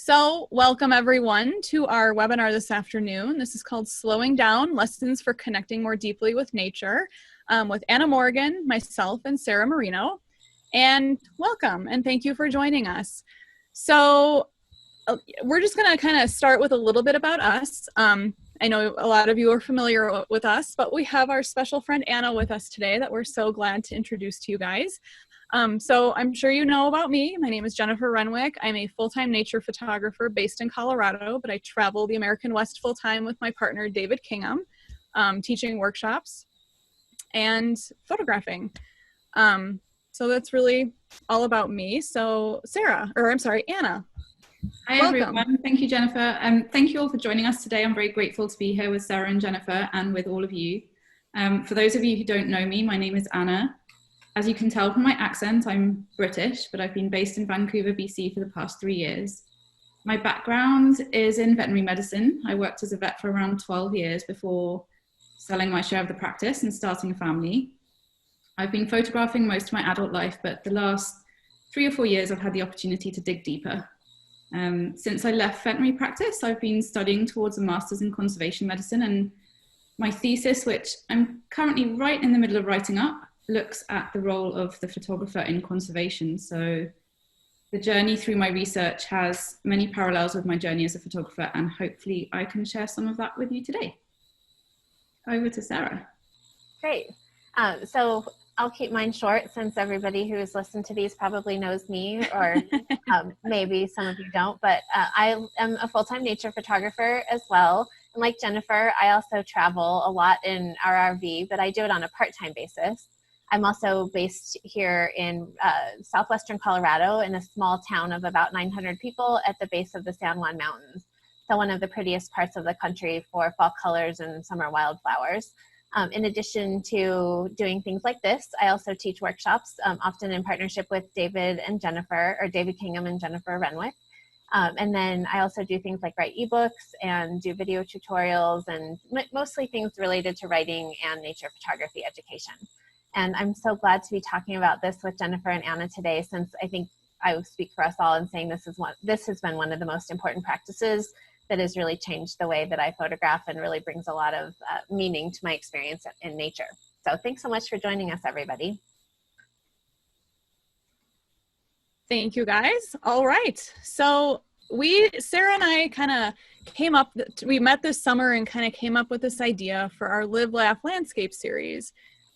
So welcome everyone to our webinar this afternoon. This is called Slowing Down, Lessons for Connecting More Deeply with Nature, with Anna Morgan, myself, and Sarah Marino. And welcome, and thank you for joining us. So we're just gonna kind of start with a little bit about us. I know a lot of you are familiar with us, but we have our special friend Anna with us today that we're so glad to introduce to you guys. So I'm sure you know about me. My name is Jennifer Renwick. I'm a full-time nature photographer based in Colorado, but I travel the American West full-time with my partner, David Kingham, teaching workshops and photographing. So that's really all about me. So Anna. Hi everyone, thank you Jennifer, and thank you all for joining us today. I'm very grateful to be here with Sarah and Jennifer and with all of you. For those of you who don't know me, my name is Anna. As you can tell from my accent, I'm British, but I've been based in Vancouver, BC for the past 3 years. My background is in veterinary medicine. I worked as a vet for around 12 years before selling my share of the practice and starting a family. I've been photographing most of my adult life, but the last 3 or 4 years I've had the opportunity to dig deeper. Since I left veterinary practice, I've been studying towards a master's in conservation medicine, and my thesis, which I'm currently right in the middle of writing up, looks at the role of the photographer in conservation. So the journey through my research has many parallels with my journey as a photographer, and hopefully I can share some of that with you today. Over to Sarah. Great. So I'll keep mine short since everybody who's listened to these probably knows me, or maybe some of you don't, but I am a full-time nature photographer as well. And like Jennifer, I also travel a lot in our RV, but I do it on a part-time basis. I'm also based here in southwestern Colorado in a small town of about 900 people at the base of the San Juan Mountains. So one of the prettiest parts of the country for fall colors and summer wildflowers. In addition to doing things like this, I also teach workshops, often in partnership with David Kingham and Jennifer Renwick. And then I also do things like write ebooks and do video tutorials and mostly things related to writing and nature photography education. And I'm so glad to be talking about this with Jennifer and Anna today, since I think I would speak for us all in saying this has been one of the most important practices that has really changed the way that I photograph and really brings a lot of meaning to my experience in nature. So thanks so much for joining us, everybody. Thank you, guys. All right. So Sarah and I we met this summer and kind of came up with this idea for our Live, Laugh, Landscape series.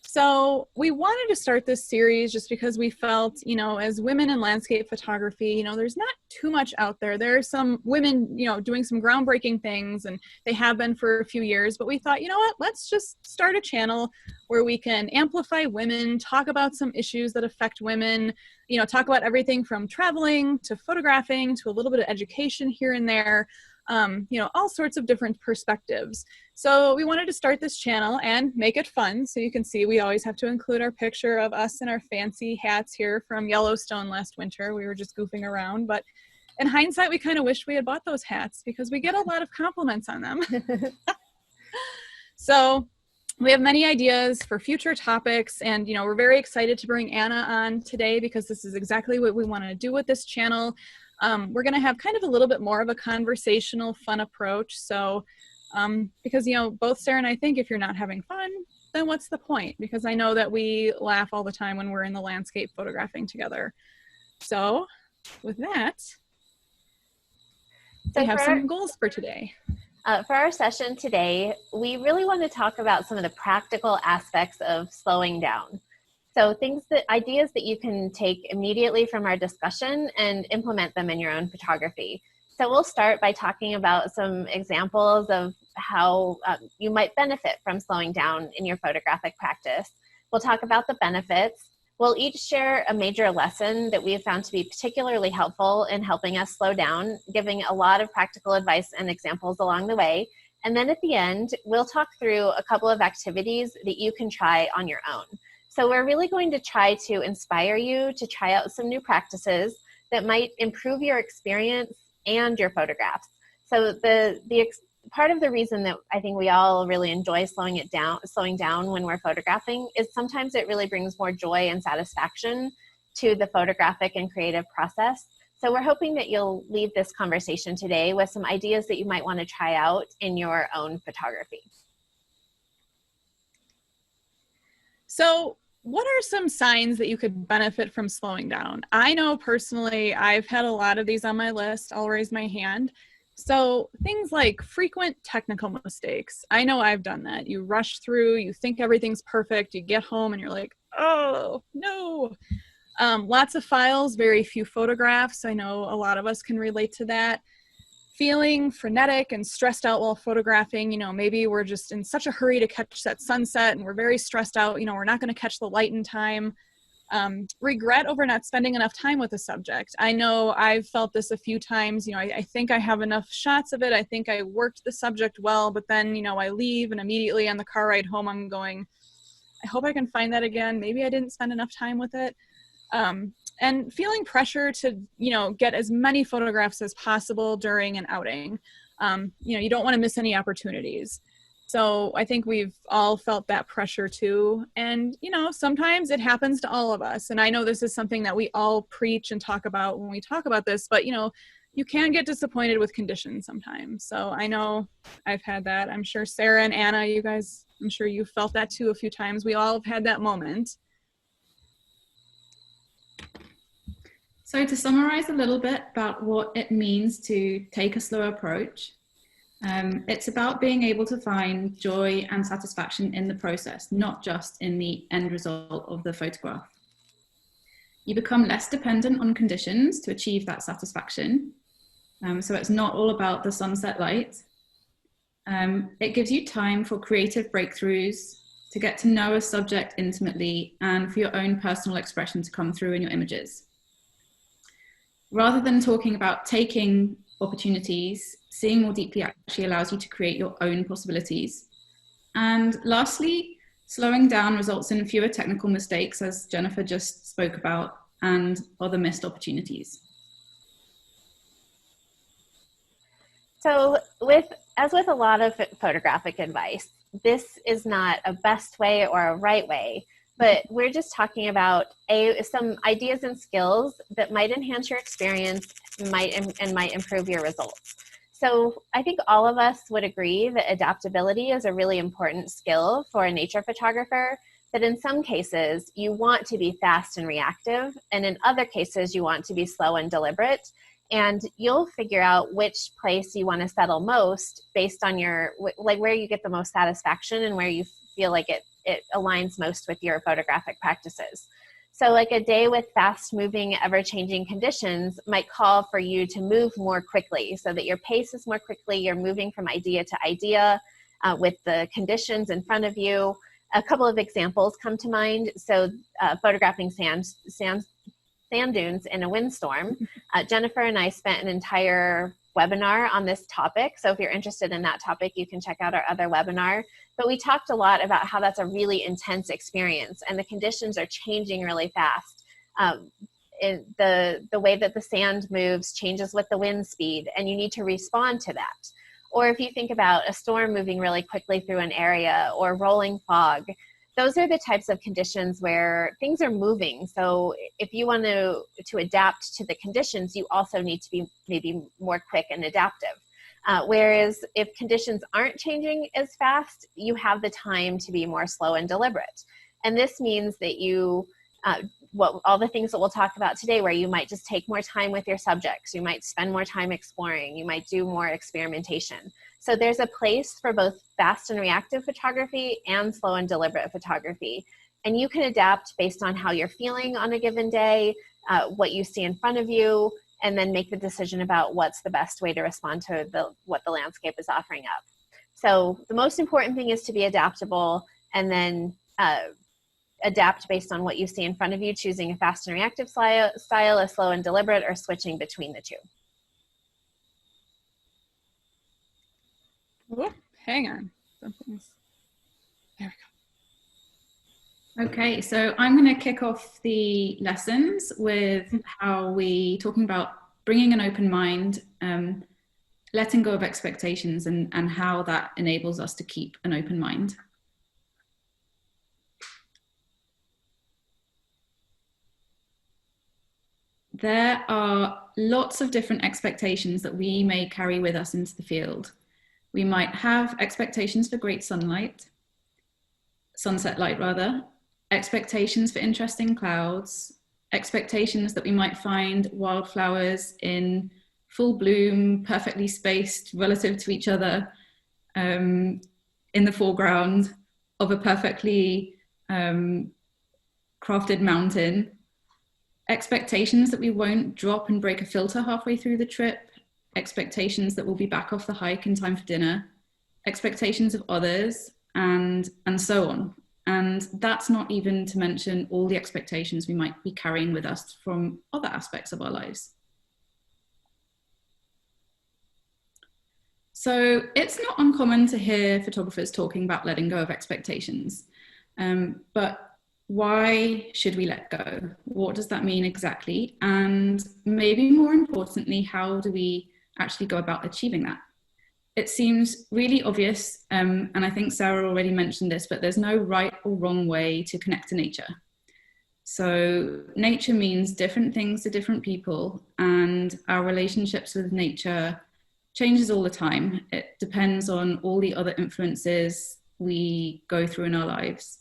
So we wanted to start this series just because we felt, as women in landscape photography, there's not too much out there. There are some women, doing some groundbreaking things, and they have been for a few years, but we thought, let's just start a channel where we can amplify women, talk about some issues that affect women, talk about everything from traveling to photographing to a little bit of education here and there. All sorts of different perspectives. So we wanted to start this channel and make it fun. So you can see we always have to include our picture of us in our fancy hats here from Yellowstone last winter. We were just goofing around, but in hindsight, we kind of wish we had bought those hats because we get a lot of compliments on them. So we have many ideas for future topics, and we're very excited to bring Anna on today because this is exactly what we want to do with this channel. We're going to have kind of a little bit more of a conversational, fun approach. So, because, both Sarah and I think if you're not having fun, then what's the point? Because I know that we laugh all the time when we're in the landscape photographing together. So with that, we have some goals for today. For our session today, we really want to talk about some of the practical aspects of slowing down. So ideas that you can take immediately from our discussion and implement them in your own photography. So we'll start by talking about some examples of how you might benefit from slowing down in your photographic practice. We'll talk about the benefits. We'll each share a major lesson that we have found to be particularly helpful in helping us slow down, giving a lot of practical advice and examples along the way. And then at the end, we'll talk through a couple of activities that you can try on your own. So we're really going to try to inspire you to try out some new practices that might improve your experience and your photographs. So part of the reason that I think we all really enjoy slowing down when we're photographing is sometimes it really brings more joy and satisfaction to the photographic and creative process So we're hoping that you'll leave this conversation today with some ideas that you might want to try out in your own photography. So what are some signs that you could benefit from slowing down? I know personally, I've had a lot of these on my list. I'll raise my hand. So things like frequent technical mistakes. I know I've done that. You rush through, you think everything's perfect, you get home and you're like, oh, no. Lots of files, very few photographs. I know a lot of us can relate to that. Feeling frenetic and stressed out while photographing. You know, maybe we're just in such a hurry to catch that sunset and we're very stressed out. You know, we're not going to catch the light in time. Regret over not spending enough time with the subject. I know I've felt this a few times. You know, I think I have enough shots of it. I think I worked the subject well, but then, you know, I leave and immediately on the car ride home, I'm going, I hope I can find that again. Maybe I didn't spend enough time with it. And feeling pressure to, you know, get as many photographs as possible during an outing. You know, you don't want to miss any opportunities. So I think we've all felt that pressure too. And, you know, sometimes it happens to all of us. And I know this is something that we all preach and talk about when we talk about this, but, you know, you can get disappointed with conditions sometimes. So I know I've had that. I'm sure Sarah and Anna, you guys, I'm sure you felt that too a few times. We all have had that moment. So to summarize a little bit about what it means to take a slow approach, it's about being able to find joy and satisfaction in the process, not just in the end result of the photograph. You become less dependent on conditions to achieve that satisfaction. So it's not all about the sunset light. It gives you time for creative breakthroughs, to get to know a subject intimately, and for your own personal expression to come through in your images. Rather than talking about taking opportunities, seeing more deeply actually allows you to create your own possibilities. And lastly, slowing down results in fewer technical mistakes, as Jennifer just spoke about, and other missed opportunities. So as with a lot of photographic advice, this is not a best way or a right way. But we're just talking about some ideas and skills that might enhance your experience, might improve your results. So I think all of us would agree that adaptability is a really important skill for a nature photographer, that in some cases you want to be fast and reactive, and in other cases you want to be slow and deliberate. And you'll figure out which place you want to settle most based on like where you get the most satisfaction and where you feel like it aligns most with your photographic practices. So like a day with fast moving, ever changing conditions might call for you to move more quickly so that your pace is more quickly, you're moving from idea to idea with the conditions in front of you. A couple of examples come to mind. So photographing sand dunes in a windstorm. Jennifer and I spent an entire webinar on this topic. So if you're interested in that topic, you can check out our other webinar. But we talked a lot about how that's a really intense experience and the conditions are changing really fast. The way that the sand moves changes with the wind speed, and you need to respond to that. Or if you think about a storm moving really quickly through an area, or rolling fog, those are the types of conditions where things are moving. So if you want to adapt to the conditions, you also need to be maybe more quick and adaptive. Whereas if conditions aren't changing as fast, you have the time to be more slow and deliberate. And this means that you, all the things that we'll talk about today, where you might just take more time with your subjects, you might spend more time exploring, you might do more experimentation. So there's a place for both fast and reactive photography and slow and deliberate photography. And you can adapt based on how you're feeling on a given day, what you see in front of you, and then make the decision about what's the best way to respond to what the landscape is offering up. So the most important thing is to be adaptable, and then adapt based on what you see in front of you, choosing a fast and reactive style, a slow and deliberate, or switching between the two. Oh, hang on. Something's... There we go. Okay, so I'm going to kick off the lessons with how we talking about bringing an open mind, letting go of expectations, and how that enables us to keep an open mind. there are lots of different expectations that we may carry with us into the field. We might have expectations for great sunset light rather, expectations for interesting clouds, expectations that we might find wildflowers in full bloom, perfectly spaced relative to each other, in the foreground of a perfectly crafted mountain, expectations that we won't drop and break a filter halfway through the trip, expectations that we'll be back off the hike in time for dinner, expectations of others, and so on. And that's not even to mention all the expectations we might be carrying with us from other aspects of our lives. So it's not uncommon to hear photographers talking about letting go of expectations, but why should we let go? What does that mean exactly? And maybe more importantly, how do we actually go about achieving that? It seems really obvious, and I think Sarah already mentioned this, but there's no right or wrong way to connect to nature. So nature means different things to different people, and our relationships with nature changes all the time. It depends on all the other influences we go through in our lives.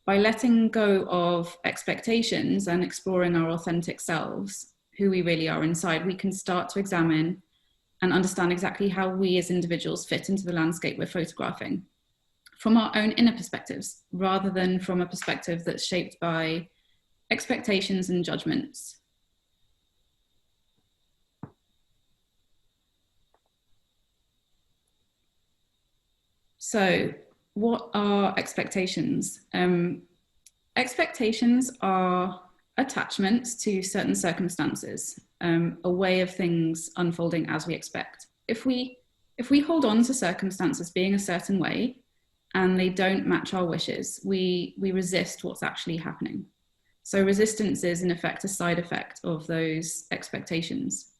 By letting go of expectations and exploring our authentic selves, who we really are inside, we can start to examine and understand exactly how we as individuals fit into the landscape we're photographing from our own inner perspectives, rather than from a perspective that's shaped by expectations and judgments. So, what are expectations? Expectations are attachments to certain circumstances, a way of things unfolding as we expect. If we hold on to circumstances being a certain way and they don't match our wishes, we resist what's actually happening. So resistance is in effect a side effect of those expectations.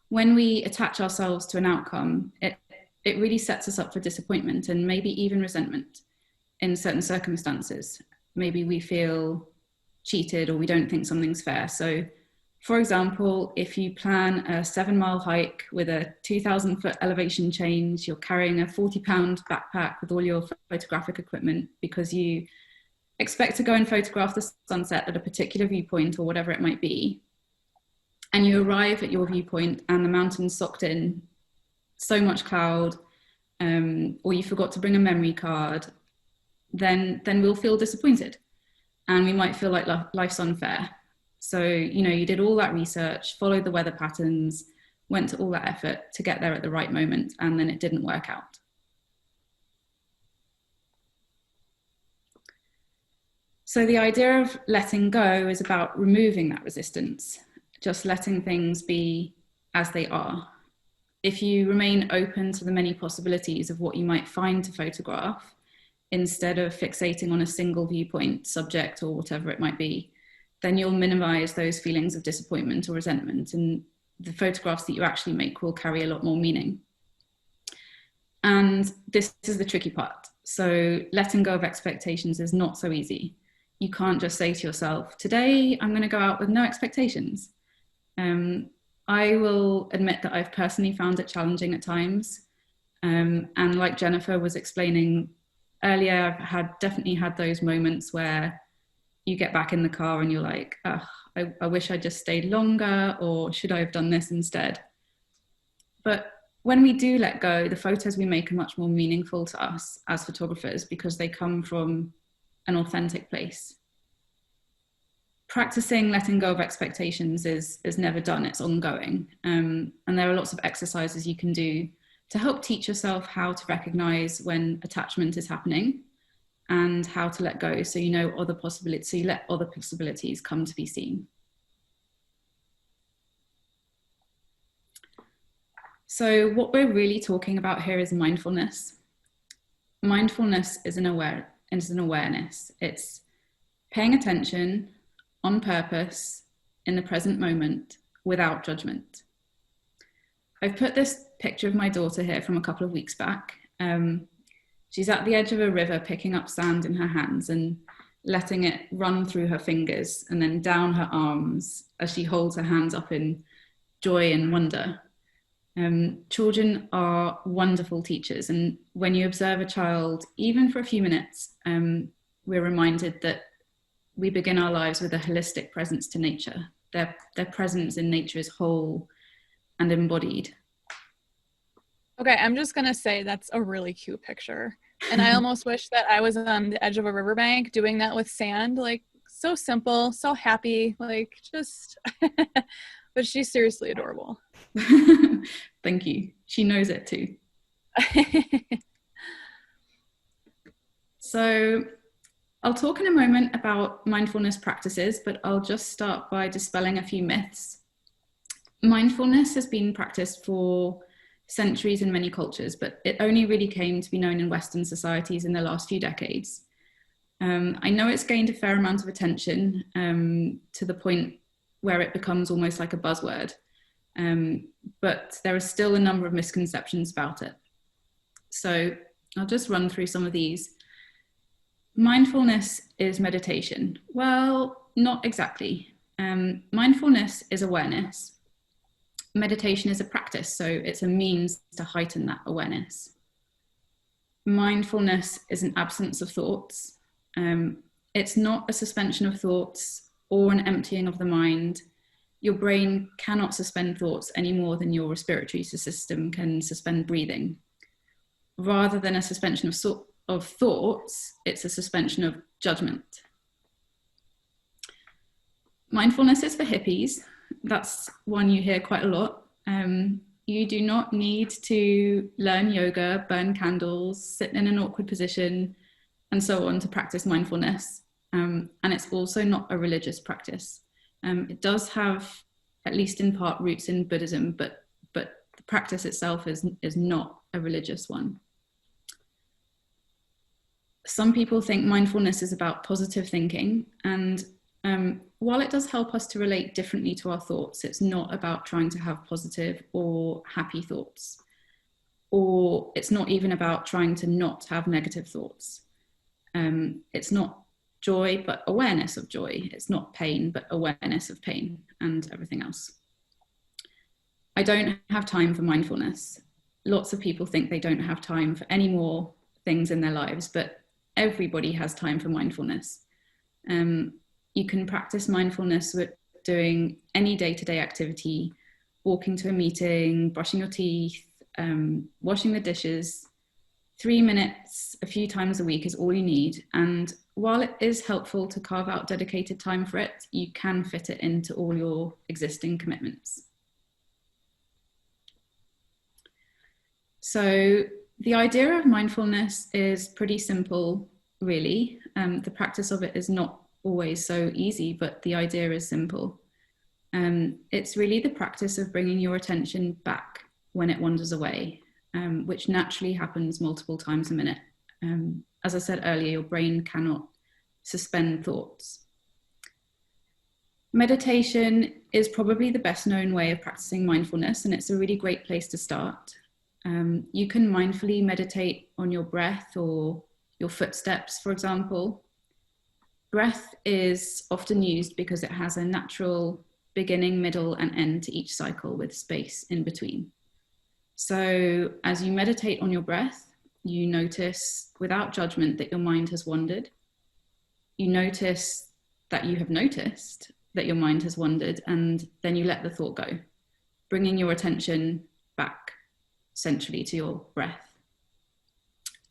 When we attach ourselves to an outcome, it really sets us up for disappointment and maybe even resentment in certain circumstances. Maybe we feel cheated or we don't think something's fair. So for example, if you plan a 7-mile hike with a 2,000-foot elevation change, you're carrying a 40-pound backpack with all your photographic equipment because you expect to go and photograph the sunset at a particular viewpoint or whatever it might be, and you arrive at your viewpoint and the mountain's socked in so much cloud, or you forgot to bring a memory card, then we'll feel disappointed and we might feel like life's unfair. So, you know, you did all that research, followed the weather patterns, went to all that effort to get there at the right moment, and then it didn't work out. So the idea of letting go is about removing that resistance, just letting things be as they are. If you remain open to the many possibilities of what you might find to photograph, instead of fixating on a single viewpoint, subject, or whatever it might be, then you'll minimize those feelings of disappointment or resentment, and the photographs that you actually make will carry a lot more meaning. And this is the tricky part. So letting go of expectations is not so easy. You can't just say to yourself, today I'm going to go out with no expectations. I will admit that I've personally found it challenging at times. And like Jennifer was explaining earlier, I've definitely had those moments where you get back in the car and you're like, oh, I wish I just stayed longer, or should I have done this instead? But when we do let go, the photos we make are much more meaningful to us as photographers because they come from an authentic place. Practicing letting go of expectations is never done, it's ongoing. And there are lots of exercises you can do to help teach yourself how to recognize when attachment is happening and how to let go, so you know other possibilities, so you let other possibilities come to be seen. So what we're really talking about here is mindfulness. Mindfulness is an awareness. It's paying attention on purpose in the present moment without judgment. I've put this picture of my daughter here from a couple of weeks back. She's at the edge of a river picking up sand in her hands, and letting it run through her fingers and then down her arms as she holds her hands up in joy and wonder. Children are wonderful teachers, and when you observe a child, even for a few minutes, we're reminded that we begin our lives with a holistic presence to nature. Their presence in nature is whole and embodied. Okay, I'm just gonna say that's a really cute picture. And I almost wish that I was on the edge of a riverbank doing that with sand. Like, so simple, so happy, like, just, but she's seriously adorable. Thank you. She knows it too. So I'll talk in a moment about mindfulness practices, but I'll just start by dispelling a few myths. Mindfulness has been practiced for centuries in many cultures, but it only really came to be known in Western societies in the last few decades. I know it's gained a fair amount of attention to the point where it becomes almost like a buzzword, but there are still a number of misconceptions about it. So I'll just run through some of these. Mindfulness is meditation. Well, not exactly. Mindfulness is awareness. Meditation is a practice, so it's a means to heighten that awareness. Mindfulness is an absence of thoughts. It's not a suspension of thoughts or an emptying of the mind. Your brain cannot suspend thoughts any more than your respiratory system can suspend breathing. Rather than a suspension of thoughts, it's a suspension of judgment. Mindfulness is for hippies. That's one you hear quite a lot. You do not need to learn yoga, burn candles, sit in an awkward position, and so on to practice mindfulness. And it's also not a religious practice. It does have, at least in part, roots in Buddhism, but the practice itself is not a religious one. Some people think mindfulness is about positive thinking, and while it does help us to relate differently to our thoughts, it's not about trying to have positive or happy thoughts, or it's not even about trying to not have negative thoughts. It's not joy, but awareness of joy. It's not pain, but awareness of pain and everything else. I don't have time for mindfulness. Lots of people think they don't have time for any more things in their lives, but everybody has time for mindfulness. You can practice mindfulness with doing any day-to-day activity, walking to a meeting, brushing your teeth, washing the dishes. 3 minutes a few times a week is all you need. And while it is helpful to carve out dedicated time for it, you can fit it into all your existing commitments. So the idea of mindfulness is pretty simple, really. The practice of it is not always so easy, but the idea is simple. It's really the practice of bringing your attention back when it wanders away, which naturally happens multiple times a minute. As I said earlier, your brain cannot suspend thoughts. Meditation is probably the best known way of practicing mindfulness, and it's a really great place to start. You can mindfully meditate on your breath or your footsteps, for example. Breath is often used because it has a natural beginning, middle, and end to each cycle with space in between. So as you meditate on your breath, you notice without judgment that your mind has wandered. You notice that you have noticed that your mind has wandered, and then you let the thought go, bringing your attention back centrally to your breath.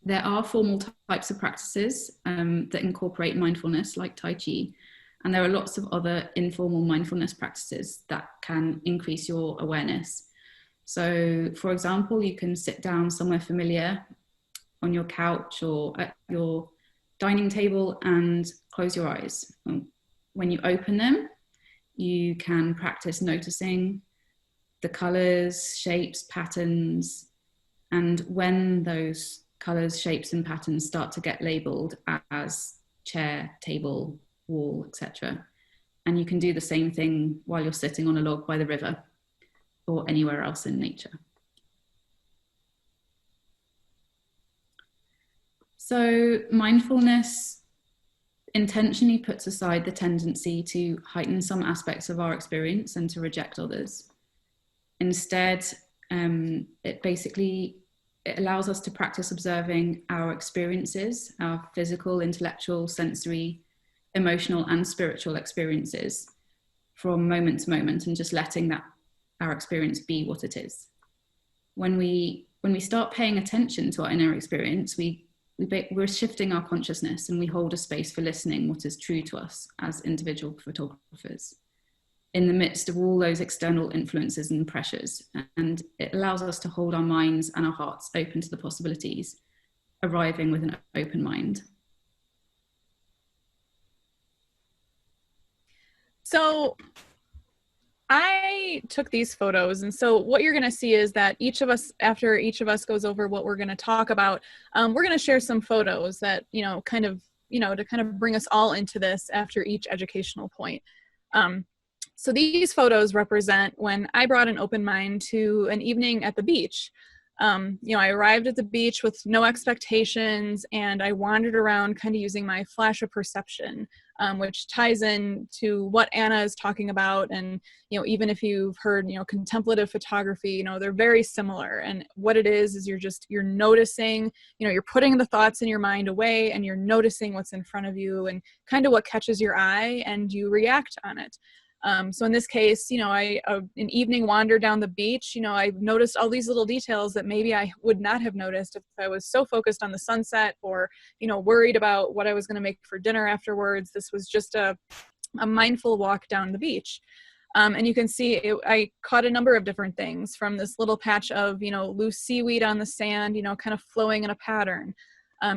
There are formal types of practices that incorporate mindfulness, like Tai Chi, and there are lots of other informal mindfulness practices that can increase your awareness. So, for example, you can sit down somewhere familiar on your couch or at your dining table and close your eyes. When you open them, you can practice noticing the colors, shapes, patterns, and when those colors, shapes, and patterns start to get labeled as chair, table, wall, etc. And you can do the same thing while you're sitting on a log by the river or anywhere else in nature. So mindfulness intentionally puts aside the tendency to heighten some aspects of our experience and to reject others. Instead, it allows us to practice observing our experiences, our physical, intellectual, sensory, emotional, and spiritual experiences from moment to moment, and just letting our experience be what it is. When we start paying attention to our inner experience, we're shifting our consciousness, and we hold a space for listening what is true to us as individual photographers in the midst of all those external influences and pressures. And it allows us to hold our minds and our hearts open to the possibilities, arriving with an open mind. So I took these photos, and so what you're going to see is that after each of us goes over what we're going to talk about, we're going to share some photos that, to kind of bring us all into this after each educational point. So these photos represent when I brought an open mind to an evening at the beach. I arrived at the beach with no expectations, and I wandered around kind of using my flash of perception, which ties in to what Anna is talking about. And, even if you've heard, contemplative photography, they're very similar. And what it is you're noticing, you're putting the thoughts in your mind away, and you're noticing what's in front of you and kind of what catches your eye, and you react on it. So in this case, an evening wander down the beach, I noticed all these little details that maybe I would not have noticed if I was so focused on the sunset or, worried about what I was going to make for dinner afterwards. This was just a mindful walk down the beach. And you can see I caught a number of different things, from this little patch of, loose seaweed on the sand, kind of flowing in a pattern,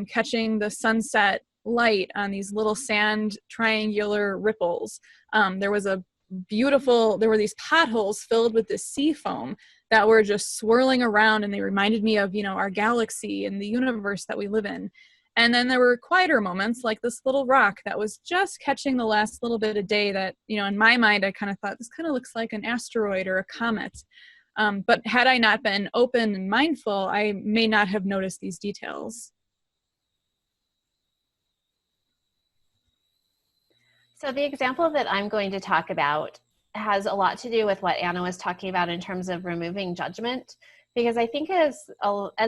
catching the sunset light on these little sand triangular ripples. There were these potholes filled with this sea foam that were just swirling around, and they reminded me of, our galaxy and the universe that we live in. And then there were quieter moments, like this little rock that was just catching the last little bit of day that, in my mind, I kind of thought, this kind of looks like an asteroid or a comet. But had I not been open and mindful, I may not have noticed these details. So the example that I'm going to talk about has a lot to do with what Anna was talking about in terms of removing judgment, because I think as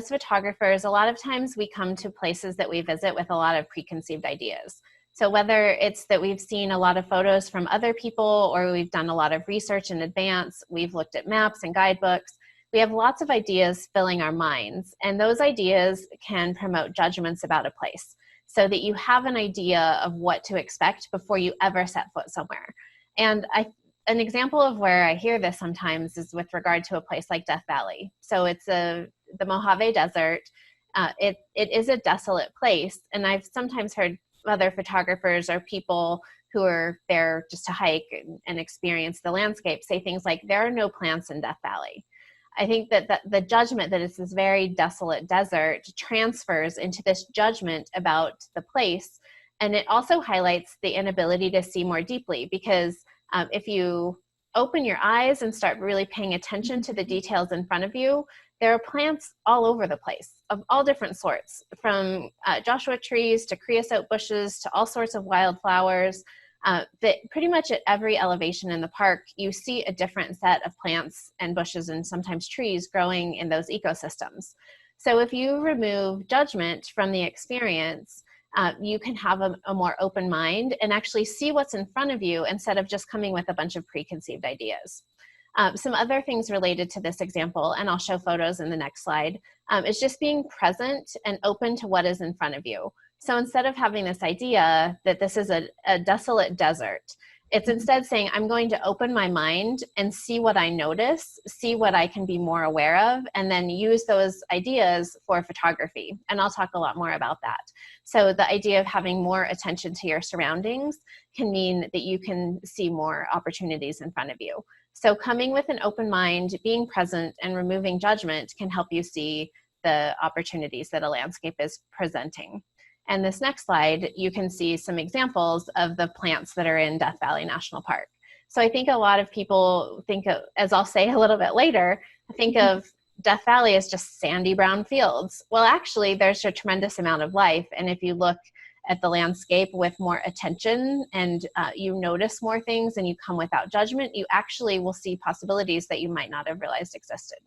photographers, a lot of times we come to places that we visit with a lot of preconceived ideas. So whether it's that we've seen a lot of photos from other people, or we've done a lot of research in advance, we've looked at maps and guidebooks, we have lots of ideas filling our minds, and those ideas can promote judgments about a place, so that you have an idea of what to expect before you ever set foot somewhere. And an example of where I hear this sometimes is with regard to a place like Death Valley. So it's the Mojave Desert. It is a desolate place, and I've sometimes heard other photographers or people who are there just to hike and experience the landscape say things like, there are no plants in Death Valley. I think that the judgment that it's this very desolate desert transfers into this judgment about the place. And it also highlights the inability to see more deeply, because if you open your eyes and start really paying attention to the details in front of you, there are plants all over the place of all different sorts, from Joshua trees to creosote bushes to all sorts of wildflowers. That pretty much at every elevation in the park, you see a different set of plants and bushes and sometimes trees growing in those ecosystems. So if you remove judgment from the experience, you can have a more open mind and actually see what's in front of you instead of just coming with a bunch of preconceived ideas. Some other things related to this example, and I'll show photos in the next slide, is just being present and open to what is in front of you. So instead of having this idea that this is a desolate desert, it's instead saying, I'm going to open my mind and see what I notice, see what I can be more aware of, and then use those ideas for photography. And I'll talk a lot more about that. So the idea of having more attention to your surroundings can mean that you can see more opportunities in front of you. So coming with an open mind, being present, and removing judgment can help you see the opportunities that a landscape is presenting. And this next slide, you can see some examples of the plants that are in Death Valley National Park. So I think a lot of people think of, as I'll say a little bit later, think of Death Valley as just sandy brown fields. Well, actually, there's a tremendous amount of life. And if you look at the landscape with more attention, and you notice more things and you come without judgment, you actually will see possibilities that you might not have realized existed.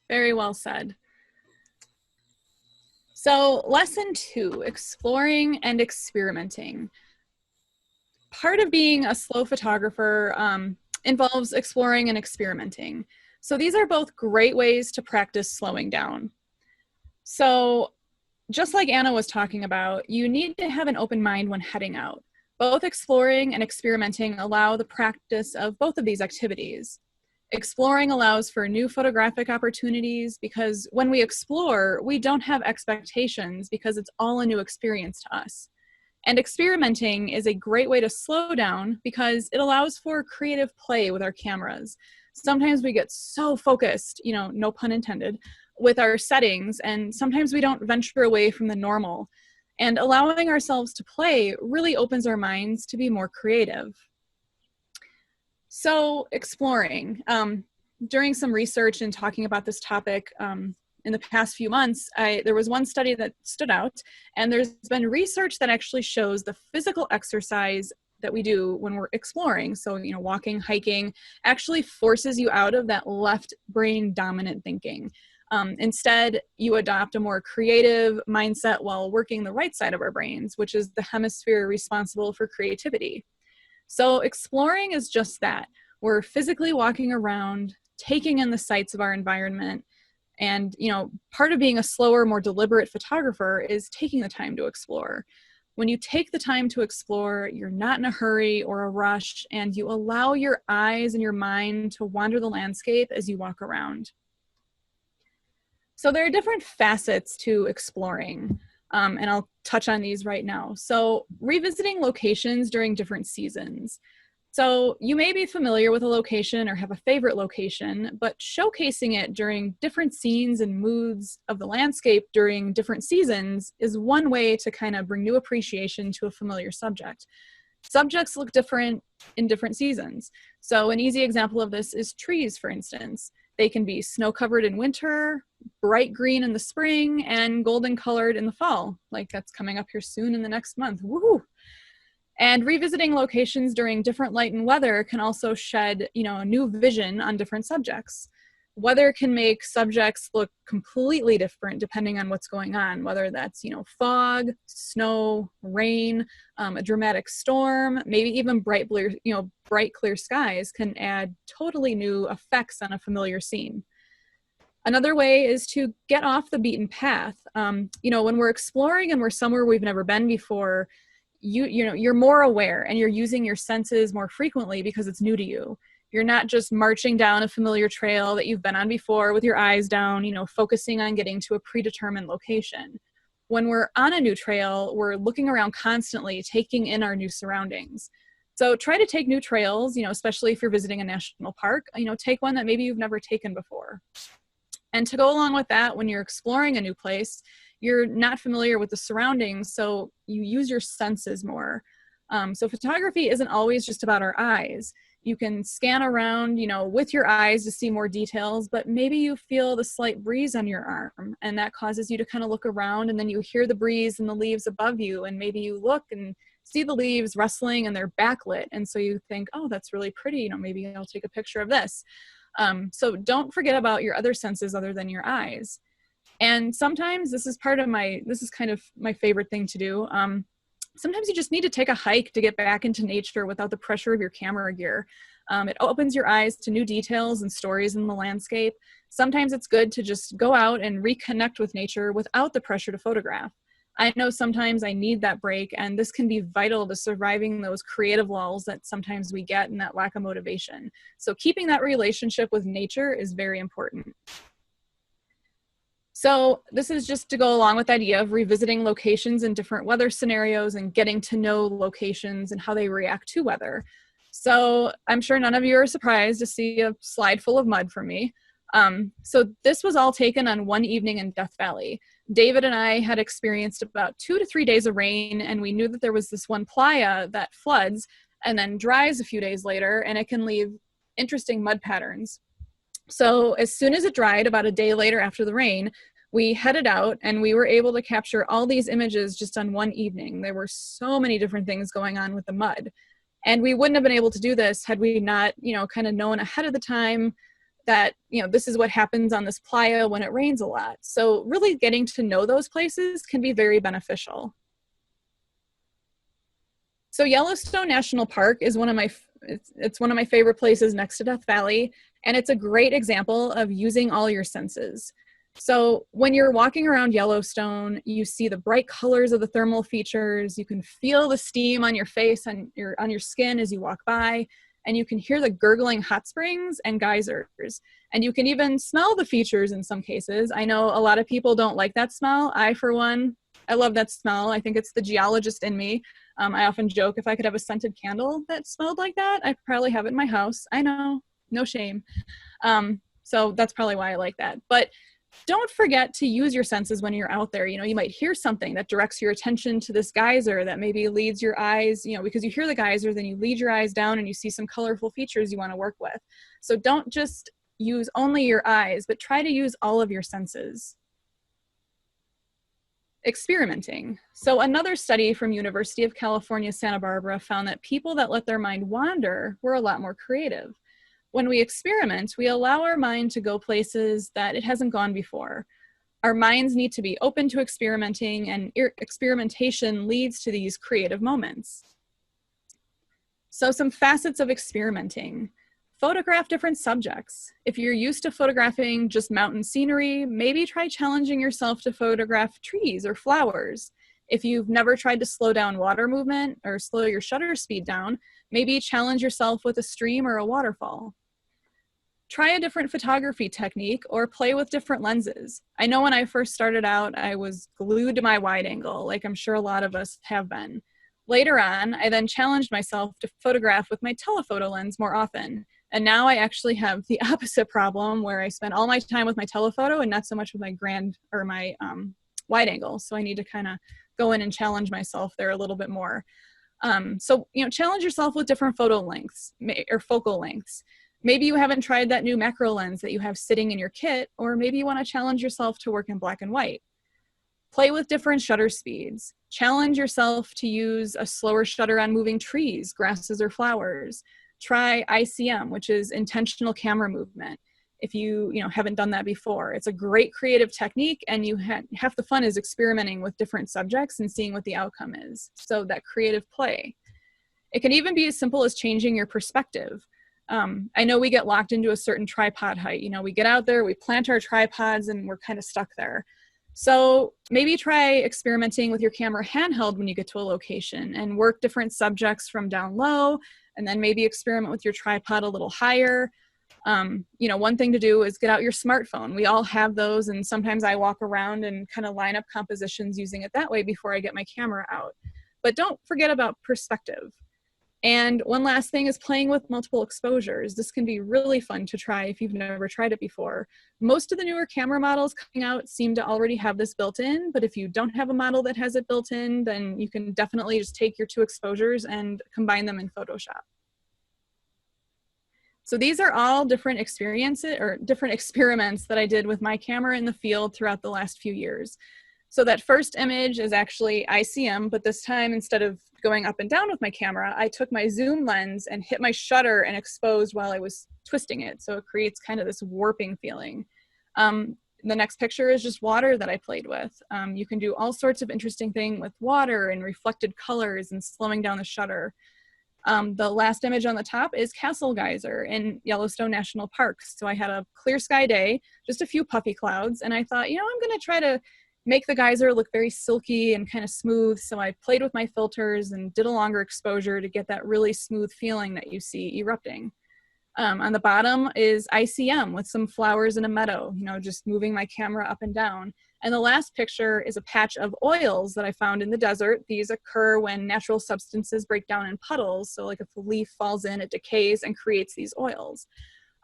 Very well said. So lesson 2, exploring and experimenting. Part of being a slow photographer involves exploring and experimenting. So these are both great ways to practice slowing down. So just like Anna was talking about, you need to have an open mind when heading out. Both exploring and experimenting allow the practice of both of these activities. Exploring allows for new photographic opportunities because when we explore, we don't have expectations because it's all a new experience to us. And experimenting is a great way to slow down because it allows for creative play with our cameras. Sometimes we get so focused, no pun intended, with our settings, and sometimes we don't venture away from the normal. And allowing ourselves to play really opens our minds to be more creative. So exploring. During some research and talking about this topic in the past few months, there was one study that stood out, and there's been research that actually shows the physical exercise that we do when we're exploring, so walking, hiking, actually forces you out of that left brain dominant thinking. Instead, you adopt a more creative mindset while working the right side of our brains, which is the hemisphere responsible for creativity. So exploring is just that. We're physically walking around, taking in the sights of our environment. And, part of being a slower, more deliberate photographer is taking the time to explore. When you take the time to explore, you're not in a hurry or a rush, and you allow your eyes and your mind to wander the landscape as you walk around. So there are different facets to exploring, and I'll touch on these right now. So revisiting locations during different seasons. So you may be familiar with a location or have a favorite location, but showcasing it during different scenes and moods of the landscape during different seasons is one way to kind of bring new appreciation to a familiar subject. Subjects look different in different seasons. So an easy example of this is trees, for instance. They can be snow-covered in winter, bright green in the spring, and golden colored in the fall, like that's coming up here soon in the next month. Woohoo! And revisiting locations during different light and weather can also shed, a new vision on different subjects. Weather can make subjects look completely different depending on what's going on, whether that's, fog, snow, rain, a dramatic storm, maybe even bright clear skies can add totally new effects on a familiar scene. Another way is to get off the beaten path. When we're exploring and we're somewhere we've never been before, you're more aware and you're using your senses more frequently because it's new to you. You're not just marching down a familiar trail that you've been on before with your eyes down, focusing on getting to a predetermined location. When we're on a new trail, we're looking around constantly, taking in our new surroundings. So try to take new trails, especially if you're visiting a national park, take one that maybe you've never taken before. And to go along with that, when you're exploring a new place, you're not familiar with the surroundings, so you use your senses more. So photography isn't always just about our eyes. You can scan around, with your eyes to see more details, but maybe you feel the slight breeze on your arm, and that causes you to kind of look around, and then you hear the breeze in the leaves above you, and maybe you look and see the leaves rustling and they're backlit, and so you think, oh, that's really pretty, maybe I'll take a picture of this. So don't forget about your other senses other than your eyes. And sometimes this is kind of my favorite thing to do. Sometimes you just need to take a hike to get back into nature without the pressure of your camera gear. It opens your eyes to new details and stories in the landscape. Sometimes it's good to just go out and reconnect with nature without the pressure to photograph. I know sometimes I need that break, and this can be vital to surviving those creative lulls that sometimes we get and that lack of motivation. So keeping that relationship with nature is very important. So this is just to go along with the idea of revisiting locations in different weather scenarios and getting to know locations and how they react to weather. So I'm sure none of you are surprised to see a slide full of mud from me. So this was all taken on one evening in Death Valley. David and I had experienced about 2 to 3 days of rain, and we knew that there was this one playa that floods and then dries a few days later, and it can leave interesting mud patterns. So as soon as it dried, about a day later after the rain, we headed out and we were able to capture all these images just on one evening. There were so many different things going on with the mud. And we wouldn't have been able to do this had we not, kind of known ahead of the time that, this is what happens on this playa when it rains a lot. So really getting to know those places can be very beneficial. So Yellowstone National Park is it's one of my favorite places next to Death Valley. And it's a great example of using all your senses. So when you're walking around Yellowstone, you see the bright colors of the thermal features. You can feel the steam on your face and on your skin as you walk by, and you can hear the gurgling hot springs and geysers. And you can even smell the features in some cases. I know a lot of people don't like that smell. I, for one, I love that smell. I think it's the geologist in me. I often joke if I could have a scented candle that smelled like that, I'd probably have it in my house. I know, no shame. So that's probably why I like that. But don't forget to use your senses when you're out there. You might hear something that directs your attention to this geyser that maybe leads your eyes, because you hear the geyser, then you lead your eyes down and you see some colorful features you want to work with. So don't just use only your eyes, but try to use all of your senses. Experimenting. So another study from University of California, Santa Barbara found that people that let their mind wander were a lot more creative. When we experiment, we allow our mind to go places that it hasn't gone before. Our minds need to be open to experimenting, and experimentation leads to these creative moments. So some facets of experimenting. Photograph different subjects. If you're used to photographing just mountain scenery, maybe try challenging yourself to photograph trees or flowers. If you've never tried to slow down water movement or slow your shutter speed down, maybe challenge yourself with a stream or a waterfall. Try a different photography technique or play with different lenses. I know when I first started out, I was glued to my wide angle, like I'm sure a lot of us have been. Later on, I then challenged myself to photograph with my telephoto lens more often. And now I actually have the opposite problem where I spend all my time with my telephoto and not so much with my wide angle. So I need to kind of go in and challenge myself there a little bit more. Challenge yourself with different photo lengths or focal lengths. Maybe you haven't tried that new macro lens that you have sitting in your kit, or maybe you want to challenge yourself to work in black and white. Play with different shutter speeds. Challenge yourself to use a slower shutter on moving trees, grasses, or flowers. Try ICM, which is intentional camera movement. If you haven't done that before, it's a great creative technique, and half the fun is experimenting with different subjects and seeing what the outcome is. So that creative play. It can even be as simple as changing your perspective. I know we get locked into a certain tripod height. We get out there, we plant our tripods, and we're kind of stuck there. So maybe try experimenting with your camera handheld when you get to a location and work different subjects from down low, and then maybe experiment with your tripod a little higher. One thing to do is get out your smartphone. We all have those, and sometimes I walk around and kind of line up compositions using it that way before I get my camera out. But don't forget about perspective. And one last thing is playing with multiple exposures. This can be really fun to try if you've never tried it before. Most of the newer camera models coming out seem to already have this built in, but if you don't have a model that has it built in, then you can definitely just take your two exposures and combine them in Photoshop. So these are all different experiences or different experiments that I did with my camera in the field throughout the last few years. So that first image is actually ICM, but this time instead of going up and down with my camera, I took my zoom lens and hit my shutter and exposed while I was twisting it. So it creates kind of this warping feeling. The next picture is just water that I played with. You can do all sorts of interesting things with water and reflected colors and slowing down the shutter. The last image on the top is Castle Geyser in Yellowstone National Park. So I had a clear sky day, just a few puffy clouds, and I thought, I'm going to try to make the geyser look very silky and kind of smooth. So I played with my filters and did a longer exposure to get that really smooth feeling that you see erupting. On the bottom is ICM with some flowers in a meadow, just moving my camera up and down. And the last picture is a patch of oils that I found in the desert. These occur when natural substances break down in puddles. So like if a leaf falls in, it decays and creates these oils.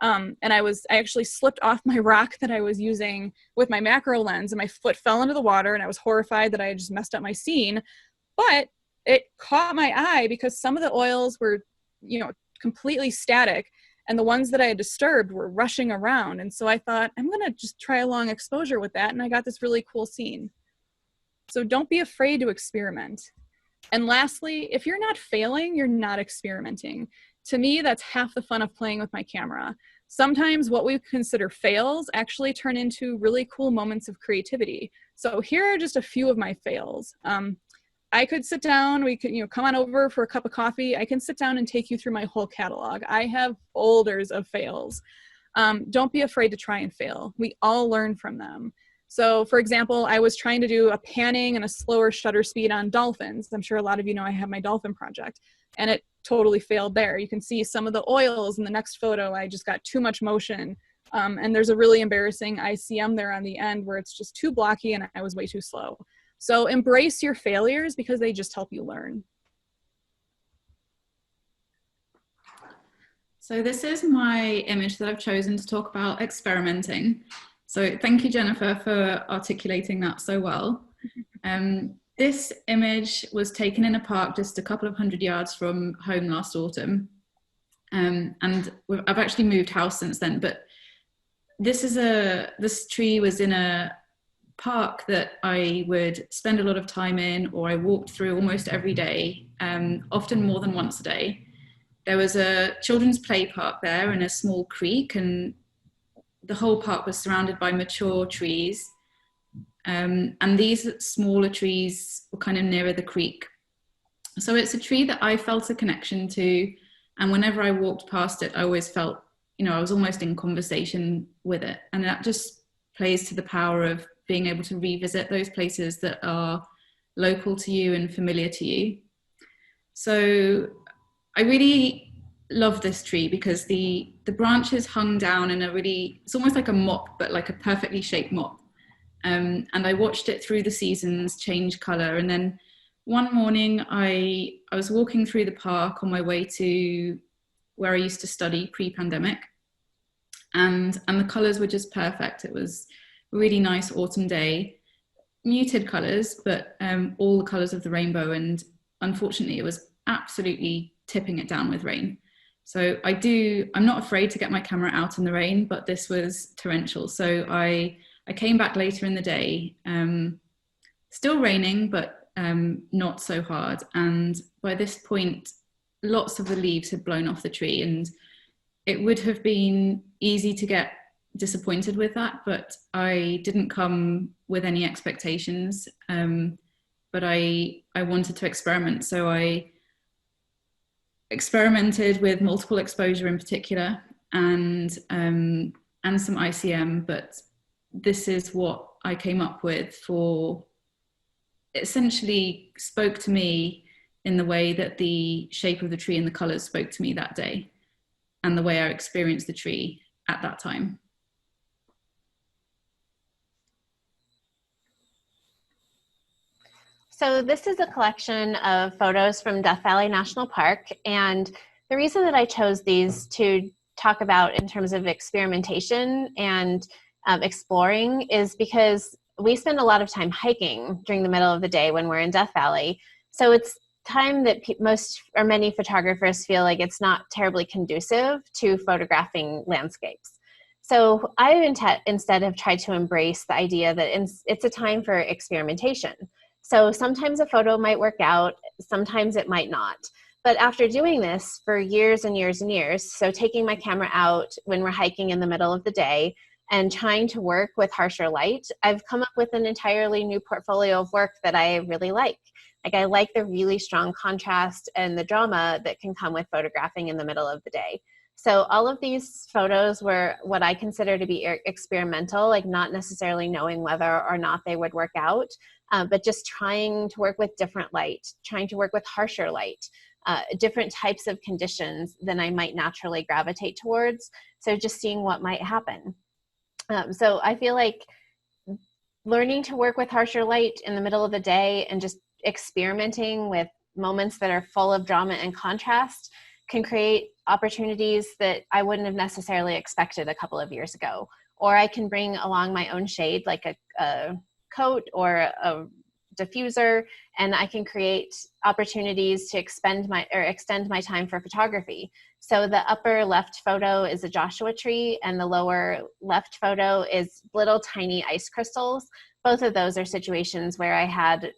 And I actually slipped off my rock that I was using with my macro lens, and my foot fell into the water, and I was horrified that I had just messed up my scene. But it caught my eye because some of the oils were, completely static. And the ones that I had disturbed were rushing around. And so I thought, I'm going to just try a long exposure with that. And I got this really cool scene. So don't be afraid to experiment. And lastly, if you're not failing, you're not experimenting. To me, that's half the fun of playing with my camera. Sometimes what we consider fails actually turn into really cool moments of creativity. So here are just a few of my fails. I could sit down, we could, come on over for a cup of coffee. I can sit down and take you through my whole catalog. I have folders of fails. Don't be afraid to try and fail. We all learn from them. So for example, I was trying to do a panning and a slower shutter speed on dolphins. I'm sure a lot of you know I have my dolphin project, and it totally failed there. You can see some of the oils in the next photo. I just got too much motion. And there's a really embarrassing ICM there on the end where it's just too blocky and I was way too slow. So embrace your failures because they just help you learn. So this is my image that I've chosen to talk about experimenting. So thank you, Jennifer, for articulating that so well. This image was taken in a park just a couple of 100 yards from home last autumn. And I've actually moved house since then, but this tree was in a park that I would spend a lot of time in, or I walked through almost every day, often more than once a day. There was a children's play park there and a small creek, and the whole park was surrounded by mature trees. And these smaller trees were kind of nearer the creek. So it's a tree that I felt a connection to. And whenever I walked past it, I always felt, I was almost in conversation with it. And that just plays to the power of being able to revisit those places that are local to you and familiar to you. So I really love this tree because the branches hung down in it's almost like a mop, but like a perfectly shaped mop. And I watched it through the seasons change color. And then one morning I was walking through the park on my way to where I used to study pre-pandemic. And the colors were just perfect. It was a really nice autumn day, muted colors, but all the colors of the rainbow. And unfortunately, it was absolutely tipping it down with rain. So I'm not afraid to get my camera out in the rain, but this was torrential. So I came back later in the day, still raining, but not so hard. And by this point, lots of the leaves had blown off the tree, and it would have been easy to get disappointed with that, but I didn't come with any expectations. But I wanted to experiment. So I experimented with multiple exposure in particular, and some ICM, but this is what I came up with essentially spoke to me in the way that the shape of the tree and the colors spoke to me that day, and the way I experienced the tree at that time. So this is a collection of photos from Death Valley National Park, and the reason that I chose these to talk about in terms of experimentation and exploring is because we spend a lot of time hiking during the middle of the day when we're in Death Valley. So it's time that most or many photographers feel like it's not terribly conducive to photographing landscapes. So I instead have tried to embrace the idea that it's a time for experimentation. So sometimes a photo might work out, sometimes it might not. But after doing this for years and years and years, so taking my camera out when we're hiking in the middle of the day and trying to work with harsher light, I've come up with an entirely new portfolio of work that I really like. Like, I like the really strong contrast and the drama that can come with photographing in the middle of the day. So all of these photos were what I consider to be experimental, like not necessarily knowing whether or not they would work out, but just trying to work with different light, trying to work with harsher light, different types of conditions than I might naturally gravitate towards. So just seeing what might happen. So I feel like learning to work with harsher light in the middle of the day and just experimenting with moments that are full of drama and contrast can create opportunities that I wouldn't have necessarily expected a couple of years ago. Or I can bring along my own shade, like a coat or a diffuser, and I can create opportunities to extend my time for photography. So the upper left photo is a Joshua tree, and the lower left photo is little tiny ice crystals. Both of those are situations where I had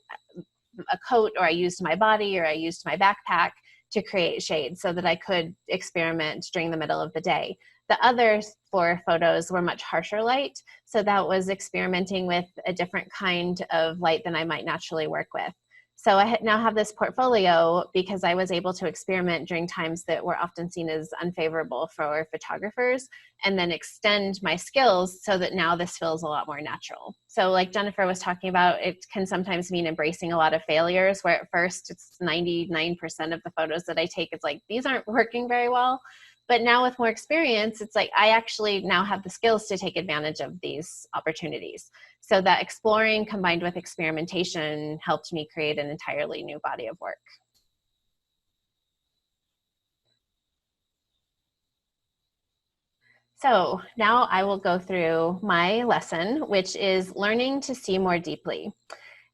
a coat, or I used my body, or I used my backpack to create shade so that I could experiment during the middle of the day. The other 4 photos were much harsher light, so that was experimenting with a different kind of light than I might naturally work with. So I now have this portfolio because I was able to experiment during times that were often seen as unfavorable for photographers, and then extend my skills so that now this feels a lot more natural. So like Jennifer was talking about, it can sometimes mean embracing a lot of failures, where at first it's 99% of the photos that I take, it's like, these aren't working very well. But now with more experience, it's like I actually now have the skills to take advantage of these opportunities. So that exploring combined with experimentation helped me create an entirely new body of work. So now I will go through my lesson, which is learning to see more deeply.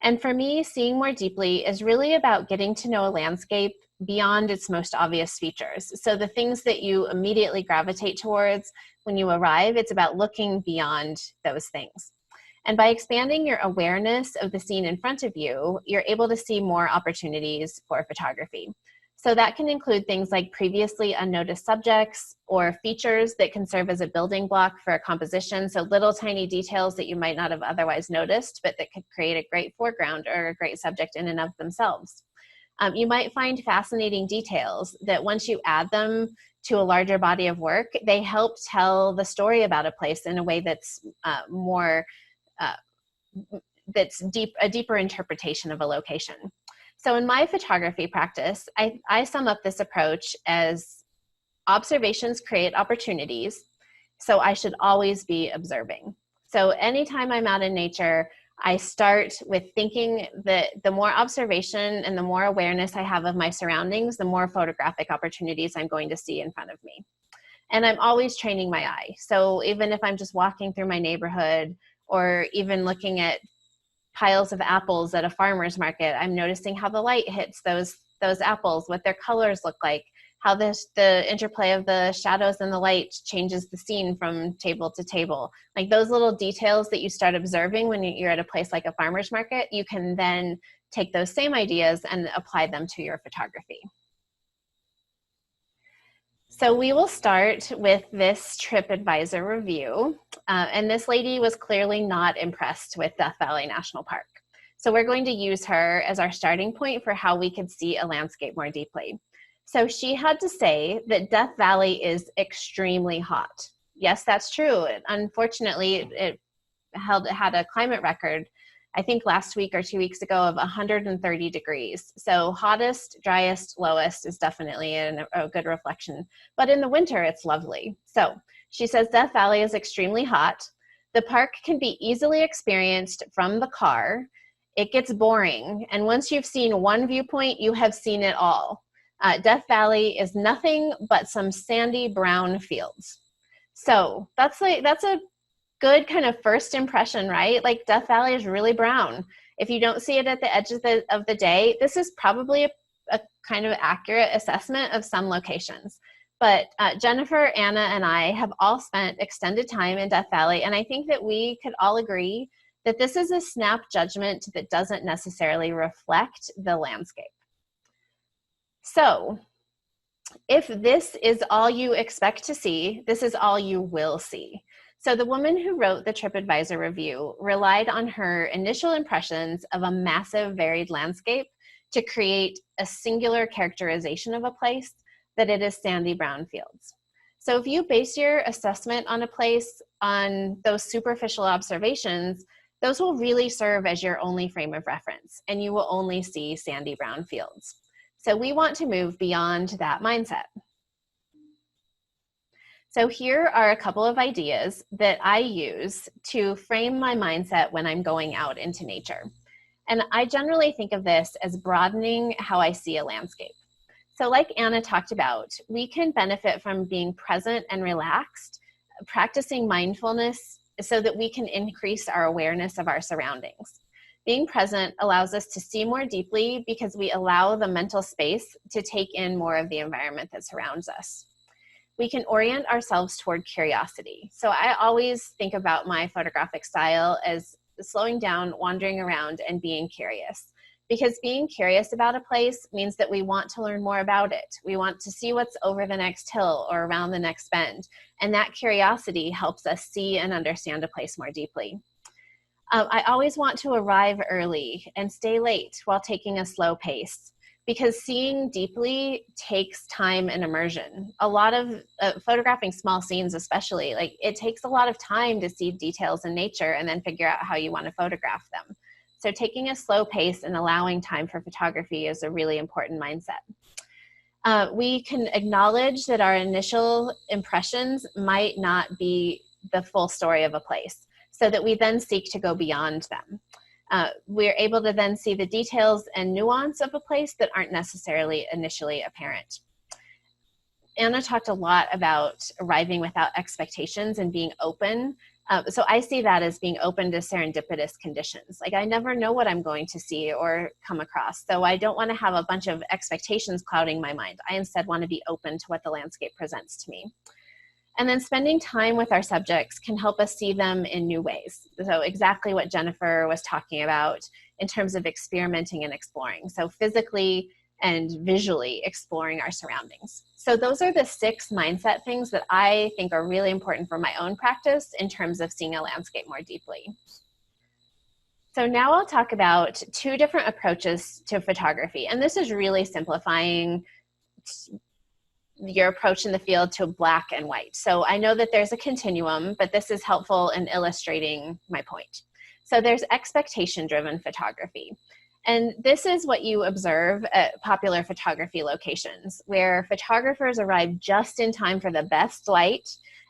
And for me, seeing more deeply is really about getting to know a landscape beyond its most obvious features. So the things that you immediately gravitate towards when you arrive, it's about looking beyond those things. And by expanding your awareness of the scene in front of you, you're able to see more opportunities for photography. So that can include things like previously unnoticed subjects or features that can serve as a building block for a composition. So little tiny details that you might not have otherwise noticed, but that could create a great foreground or a great subject in and of themselves. You might find fascinating details that once you add them to a larger body of work, they help tell the story about a place in a way that's a deeper interpretation of a location. So in my photography practice, I sum up this approach as observations create opportunities, so I should always be observing. So anytime I'm out in nature, I start with thinking that the more observation and the more awareness I have of my surroundings, the more photographic opportunities I'm going to see in front of me. And I'm always training my eye. So even if I'm just walking through my neighborhood, or even looking at piles of apples at a farmer's market, I'm noticing how the light hits those apples, what their colors look like, how the interplay of the shadows and the light changes the scene from table to table. Like those little details that you start observing when you're at a place like a farmer's market, you can then take those same ideas and apply them to your photography. So we will start with this TripAdvisor review. And this lady was clearly not impressed with Death Valley National Park. So we're going to use her as our starting point for how we could see a landscape more deeply. So she had to say that Death Valley is extremely hot. Yes, that's true. Unfortunately, it had a climate record, I think last week or 2 weeks ago, of 130 degrees. So hottest, driest, lowest is definitely a good reflection. But in the winter, it's lovely. So she says Death Valley is extremely hot. The park can be easily experienced from the car. It gets boring. And once you've seen one viewpoint, you have seen it all. Death Valley is nothing but some sandy brown fields. So that's a good kind of first impression, right? Like Death Valley is really brown. If you don't see it at the edge of the day, this is probably a kind of accurate assessment of some locations. But Jennifer, Anna, and I have all spent extended time in Death Valley, and I think that we could all agree that this is a snap judgment that doesn't necessarily reflect the landscape. So if this is all you expect to see, this is all you will see. So the woman who wrote the TripAdvisor review relied on her initial impressions of a massive varied landscape to create a singular characterization of a place, that it is sandy brown fields. So if you base your assessment on a place on those superficial observations, those will really serve as your only frame of reference, and you will only see sandy brown fields. So we want to move beyond that mindset. So here are a couple of ideas that I use to frame my mindset when I'm going out into nature. And I generally think of this as broadening how I see a landscape. So like Anna talked about, we can benefit from being present and relaxed, practicing mindfulness so that we can increase our awareness of our surroundings. Being present allows us to see more deeply because we allow the mental space to take in more of the environment that surrounds us. We can orient ourselves toward curiosity. So I always think about my photographic style as slowing down, wandering around, and being curious. Because being curious about a place means that we want to learn more about it. We want to see what's over the next hill or around the next bend. And that curiosity helps us see and understand a place more deeply. I always want to arrive early and stay late while taking a slow pace, because seeing deeply takes time and immersion. A lot of photographing small scenes especially, like it takes a lot of time to see details in nature and then figure out how you want to photograph them. So taking a slow pace and allowing time for photography is a really important mindset. We can acknowledge that our initial impressions might not be the full story of a place, so that we then seek to go beyond them. We're able to then see the details and nuance of a place that aren't necessarily initially apparent. Anna talked a lot about arriving without expectations and being open. So I see that as being open to serendipitous conditions. Like I never know what I'm going to see or come across. So I don't want to have a bunch of expectations clouding my mind. I instead want to be open to what the landscape presents to me. And then spending time with our subjects can help us see them in new ways. So exactly what Jennifer was talking about in terms of experimenting and exploring. So physically and visually exploring our surroundings. So those are the 6 mindset things that I think are really important for my own practice in terms of seeing a landscape more deeply. So now I'll talk about 2 different approaches to photography. And this is really simplifying your approach in the field to black and white. So I know that there's a continuum, but this is helpful in illustrating my point. So there's expectation-driven photography. And this is what you observe at popular photography locations, where photographers arrive just in time for the best light,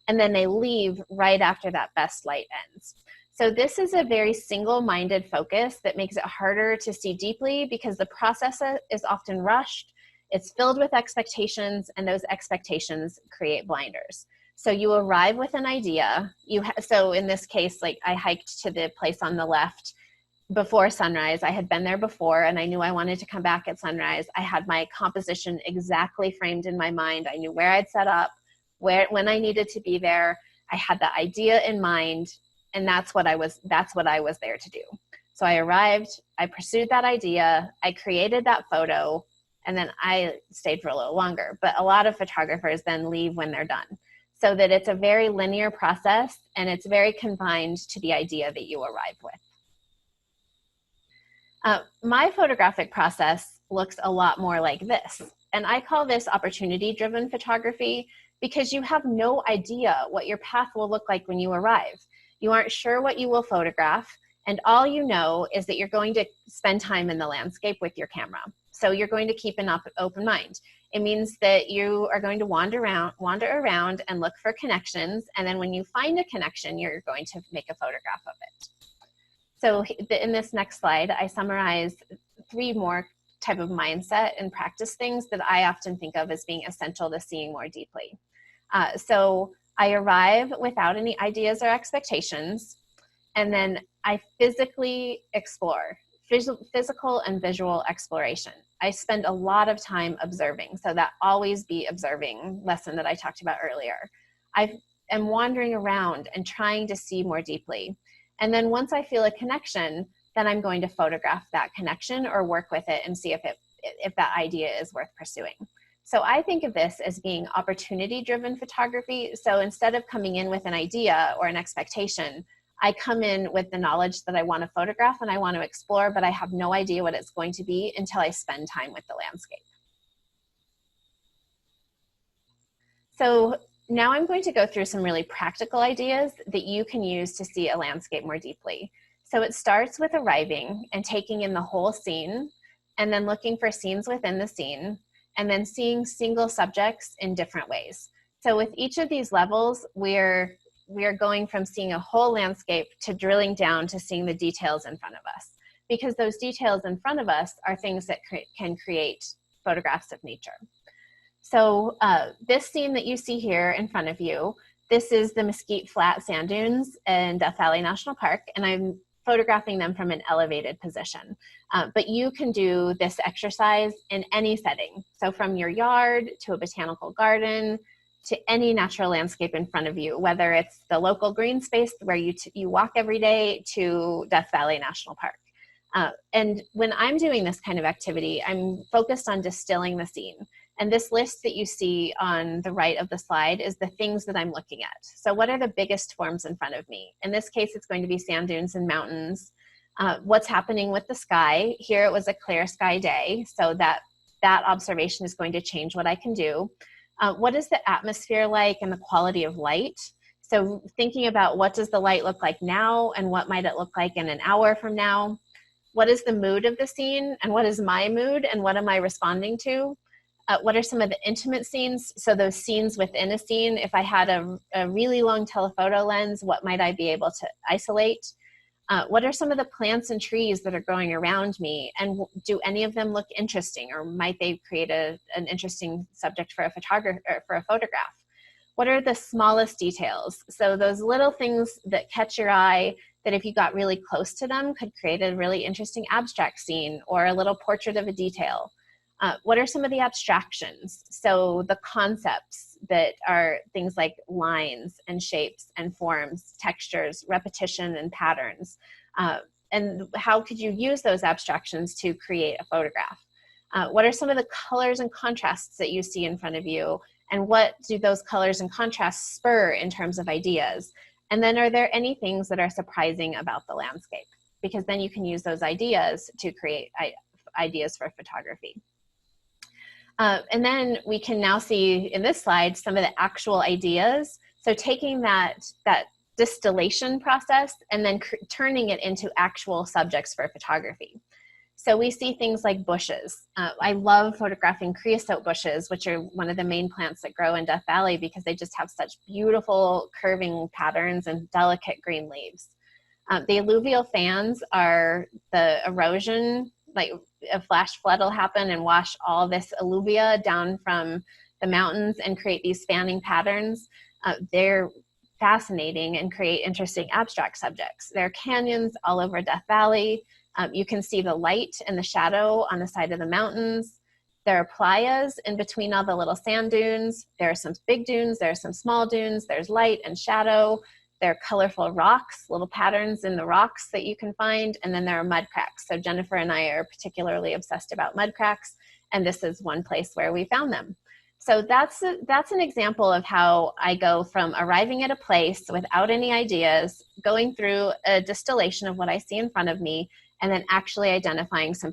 and then they leave right after that best light ends. So this is a very single-minded focus that makes it harder to see deeply because the process is often rushed. It's filled with expectations, and those expectations create blinders. So you arrive with an idea. So in this case, like I hiked to the place on the left before sunrise. I had been there before, and I knew I wanted to come back at sunrise. I had my composition exactly framed in my mind. I knew where I'd set up, when I needed to be there. I had the idea in mind, and that's what I was there to do. So I arrived, I pursued that idea, I created that photo, and then I stayed for a little longer. But a lot of photographers then leave when they're done. So that it's a very linear process, and it's very confined to the idea that you arrive with. My photographic process looks a lot more like this. And I call this opportunity-driven photography because you have no idea what your path will look like when you arrive. You aren't sure what you will photograph, and all you know is that you're going to spend time in the landscape with your camera. So you're going to keep an open mind. It means that you are going to wander around and look for connections, and then when you find a connection, you're going to make a photograph of it. So in this next slide, I summarize 3 more type of mindset and practice things that I often think of as being essential to seeing more deeply. So I arrive without any ideas or expectations, and then I physically explore, physical and visual exploration. I spend a lot of time observing, so that always be observing lesson that I talked about earlier. I am wandering around and trying to see more deeply. And then once I feel a connection, then I'm going to photograph that connection or work with it and see if that idea is worth pursuing. So I think of this as being opportunity-driven photography. So instead of coming in with an idea or an expectation, I come in with the knowledge that I want to photograph and I want to explore, but I have no idea what it's going to be until I spend time with the landscape. So now I'm going to go through some really practical ideas that you can use to see a landscape more deeply. So it starts with arriving and taking in the whole scene, and then looking for scenes within the scene, and then seeing single subjects in different ways. So with each of these levels, we're going from seeing a whole landscape to drilling down to seeing the details in front of us, because those details in front of us are things that can create photographs of nature. So this scene that you see here in front of you, this is the Mesquite Flat Sand Dunes in Death Valley National Park, and I'm photographing them from an elevated position. But you can do this exercise in any setting. So from your yard to a botanical garden, to any natural landscape in front of you, whether it's the local green space where you walk every day to Death Valley National Park. And when I'm doing this kind of activity, I'm focused on distilling the scene. And this list that you see on the right of the slide is the things that I'm looking at. So what are the biggest forms in front of me? In this case, it's going to be sand dunes and mountains. What's happening with the sky? Here it was a clear sky day, so that observation is going to change what I can do. What is the atmosphere like and the quality of light? So thinking about what does the light look like now and what might it look like in an hour from now? What is the mood of the scene and what is my mood and what am I responding to? What are some of the intimate scenes? So those scenes within a scene, if I had a really long telephoto lens, what might I be able to isolate? What are some of the plants and trees that are growing around me? And do any of them look interesting, or might they create an interesting subject for a photograph? What are the smallest details? So those little things that catch your eye, that if you got really close to them could create a really interesting abstract scene or a little portrait of a detail. What are some of the abstractions? So the concepts that are things like lines and shapes and forms, textures, repetition and patterns. And how could you use those abstractions to create a photograph? What are some of the colors and contrasts that you see in front of you? And what do those colors and contrasts spur in terms of ideas? And then are there any things that are surprising about the landscape? Because then you can use those ideas to create ideas for photography. And then we can now see in this slide some of the actual ideas. So taking that distillation process and then turning it into actual subjects for photography. So we see things like bushes. I love photographing creosote bushes, which are one of the main plants that grow in Death Valley because they just have such beautiful curving patterns and delicate green leaves. The alluvial fans are the erosion, like a flash flood will happen and wash all this alluvia down from the mountains and create these fanning patterns. They're fascinating and create interesting abstract subjects. There are canyons all over Death Valley. You can see the light and the shadow on the side of the mountains. There are playas in between all the little sand dunes. There are some big dunes, there are some small dunes, there's light and shadow. There are colorful rocks, little patterns in the rocks that you can find, and then there are mud cracks. So Jennifer and I are particularly obsessed about mud cracks, and this is one place where we found them. So that's an example of how I go from arriving at a place without any ideas, going through a distillation of what I see in front of me, and then actually identifying some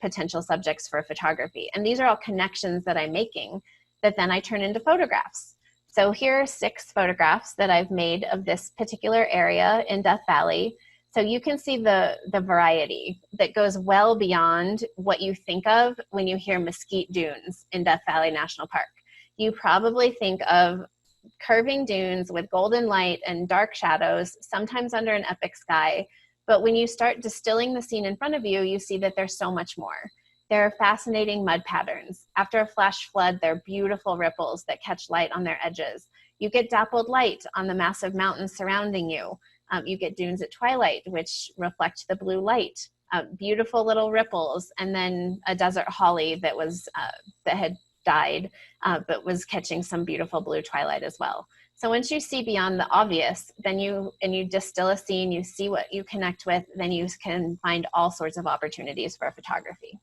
potential subjects for photography. And these are all connections that I'm making that then I turn into photographs. So here are 6 photographs that I've made of this particular area in Death Valley. So you can see the variety that goes well beyond what you think of when you hear mesquite dunes in Death Valley National Park. You probably think of curving dunes with golden light and dark shadows, sometimes under an epic sky. But when you start distilling the scene in front of you, you see that there's so much more. There are fascinating mud patterns. After a flash flood, there are beautiful ripples that catch light on their edges. You get dappled light on the massive mountains surrounding you. You get dunes at twilight, which reflect the blue light. Beautiful little ripples, and then a desert holly that had died, but was catching some beautiful blue twilight as well. So once you see beyond the obvious, then you distill a scene, you see what you connect with, then you can find all sorts of opportunities for photography.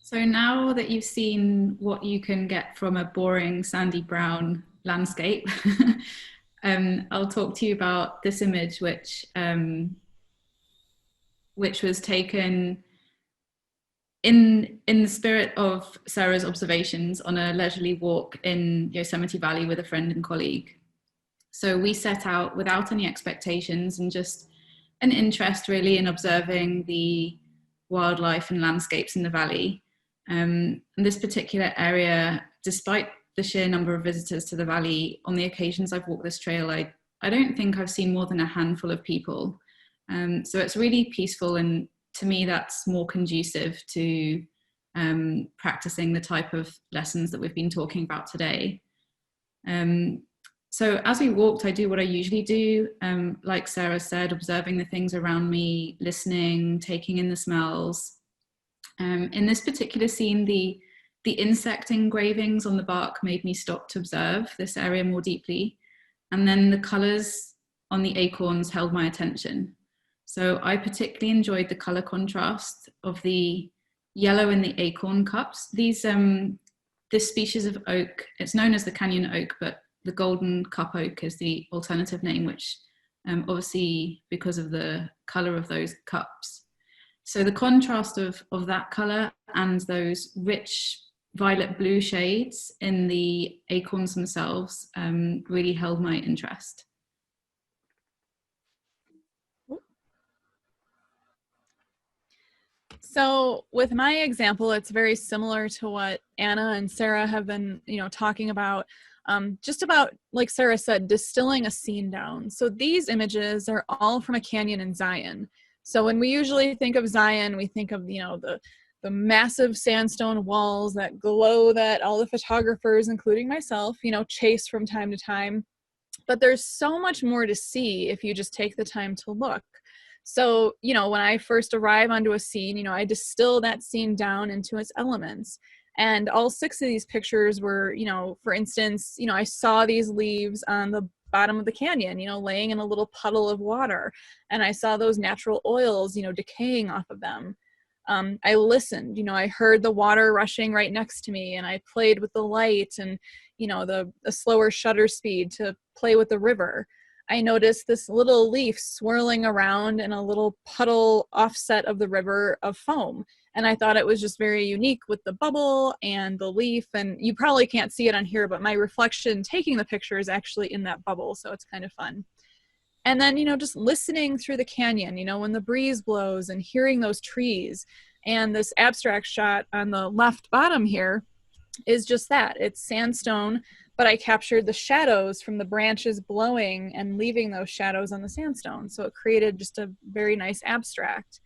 So now that you've seen what you can get from a boring sandy brown landscape, I'll talk to you about this image, which was taken in the spirit of Sarah's observations on a leisurely walk in Yosemite Valley with a friend and colleague. So we set out without any expectations and just an interest really in observing the wildlife and landscapes in the valley. And this particular area, despite the sheer number of visitors to the valley, on the occasions I've walked this trail, I don't think I've seen more than a handful of people. So it's really peaceful, and to me that's more conducive to practicing the type of lessons that we've been talking about today. So as we walked, I do what I usually do, like Sarah said, observing the things around me, listening, taking in the smells. In this particular scene, the insect engravings on the bark made me stop to observe this area more deeply. And then the colors on the acorns held my attention. So I particularly enjoyed the color contrast of the yellow in the acorn cups. This species of oak, it's known as the canyon oak, but the golden cup oak is the alternative name, which obviously because of the color of those cups. So the contrast of that color and those rich violet blue shades in the acorns themselves really held my interest. So with my example, it's very similar to what Anna and Sarah have been, talking about. Just about, like Sarah said, distilling a scene down. So these images are all from a canyon in Zion. So when we usually think of Zion, we think of, the massive sandstone walls that glow that all the photographers, including myself, chase from time to time. But there's so much more to see if you just take the time to look. So, when I first arrive onto a scene, I distill that scene down into its elements. And all 6 of these pictures were, for instance, I saw these leaves on the bottom of the canyon, laying in a little puddle of water. And I saw those natural oils, decaying off of them. I listened, I heard the water rushing right next to me, and I played with the light and, the slower shutter speed to play with the river. I noticed this little leaf swirling around in a little puddle offset of the river of foam. And I thought it was just very unique with the bubble and the leaf. And you probably can't see it on here, but my reflection taking the picture is actually in that bubble. So it's kind of fun. And then, just listening through the canyon, when the breeze blows and hearing those trees. And this abstract shot on the left bottom here is just that. It's sandstone, but I captured the shadows from the branches blowing and leaving those shadows on the sandstone. So it created just a very nice abstract.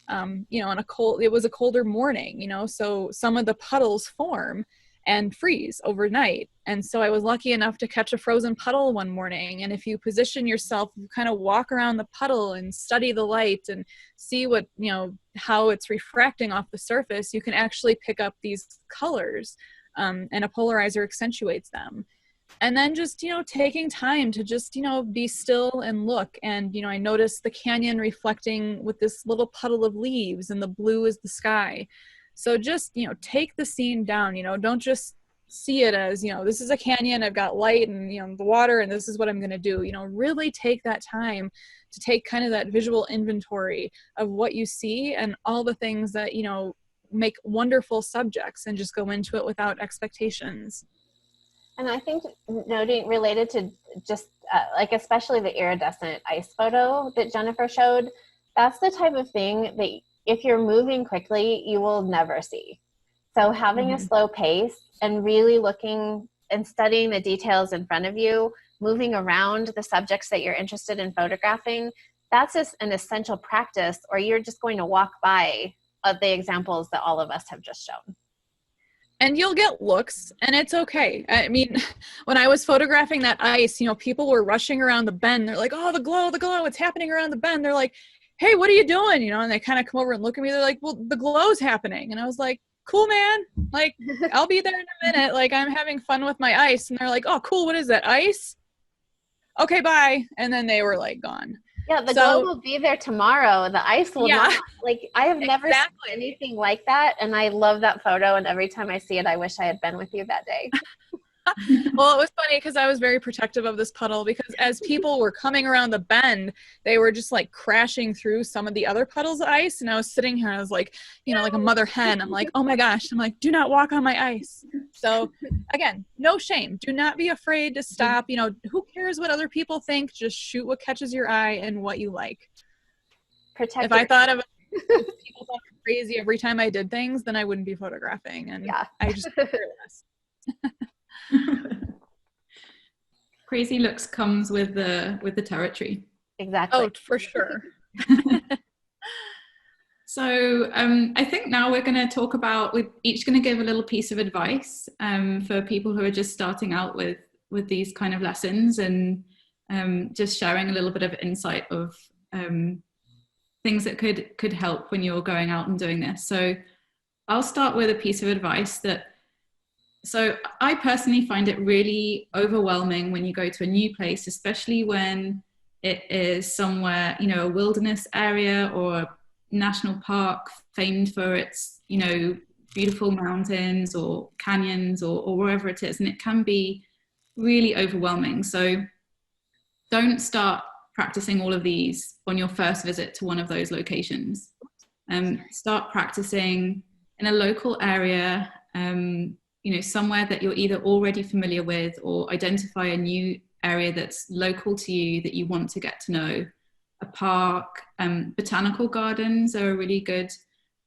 It was a colder morning, so some of the puddles form and freeze overnight. And so I was lucky enough to catch a frozen puddle one morning. And if you position yourself, you kind of walk around the puddle and study the light and see what, how it's refracting off the surface, you can actually pick up these colors, and a polarizer accentuates them. And then just, taking time to just, be still and look. And, I noticed the canyon reflecting with this little puddle of leaves, and the blue is the sky. So just, take the scene down, don't just see it as, this is a canyon, I've got light and, the water, and this is what I'm going to do. Really take that time to take kind of that visual inventory of what you see and all the things that, make wonderful subjects, and just go into it without expectations. And I think noting related to just especially the iridescent ice photo that Jennifer showed, that's the type of thing that if you're moving quickly, you will never see. So having a slow pace and really looking and studying the details in front of you, moving around the subjects that you're interested in photographing, that's just an essential practice, or you're just going to walk by the examples that all of us have just shown. And you'll get looks, and it's okay. I mean, when I was photographing that ice, people were rushing around the bend. They're like, oh, the glow, it's happening around the bend. They're like, hey, what are you doing? And they kind of come over and look at me. They're like, well, the glow's happening. And I was like, cool, man. Like, I'll be there in a minute. Like, I'm having fun with my ice. And they're like, oh, cool. What is that, ice? Okay, bye. And then they were like gone. Yeah, the glow will be there tomorrow. The ice will not. Like, I have never seen anything like that. And I love that photo. And every time I see it, I wish I had been with you that day. Well, it was funny because I was very protective of this puddle, because as people were coming around the bend, they were just like crashing through some of the other puddles of ice. And I was sitting here and I was like, like a mother hen. I'm like, oh my gosh. I'm like, do not walk on my ice. So again, no shame. Do not be afraid to stop. Who cares what other people think? Just shoot what catches your eye and what you like. If I thought of people thought crazy every time I did things, then I wouldn't be photographing. And I just care less. Crazy looks comes with the territory. Exactly. Oh, for sure. So I think now we're going to talk about, we're each going to give a little piece of advice for people who are just starting out with these kind of lessons, and just sharing a little bit of insight of things that could help when you're going out and doing this. So I'll start with a piece of advice so I personally find it really overwhelming when you go to a new place, especially when it is somewhere, you know, a wilderness area or a national park famed for its, you know, beautiful mountains or canyons or wherever it is. And it can be really overwhelming. So don't start practicing all of these on your first visit to one of those locations. Start practicing in a local area, you know, somewhere that you're either already familiar with, or identify a new area that's local to you that you want to get to know. A park, botanical gardens are a really good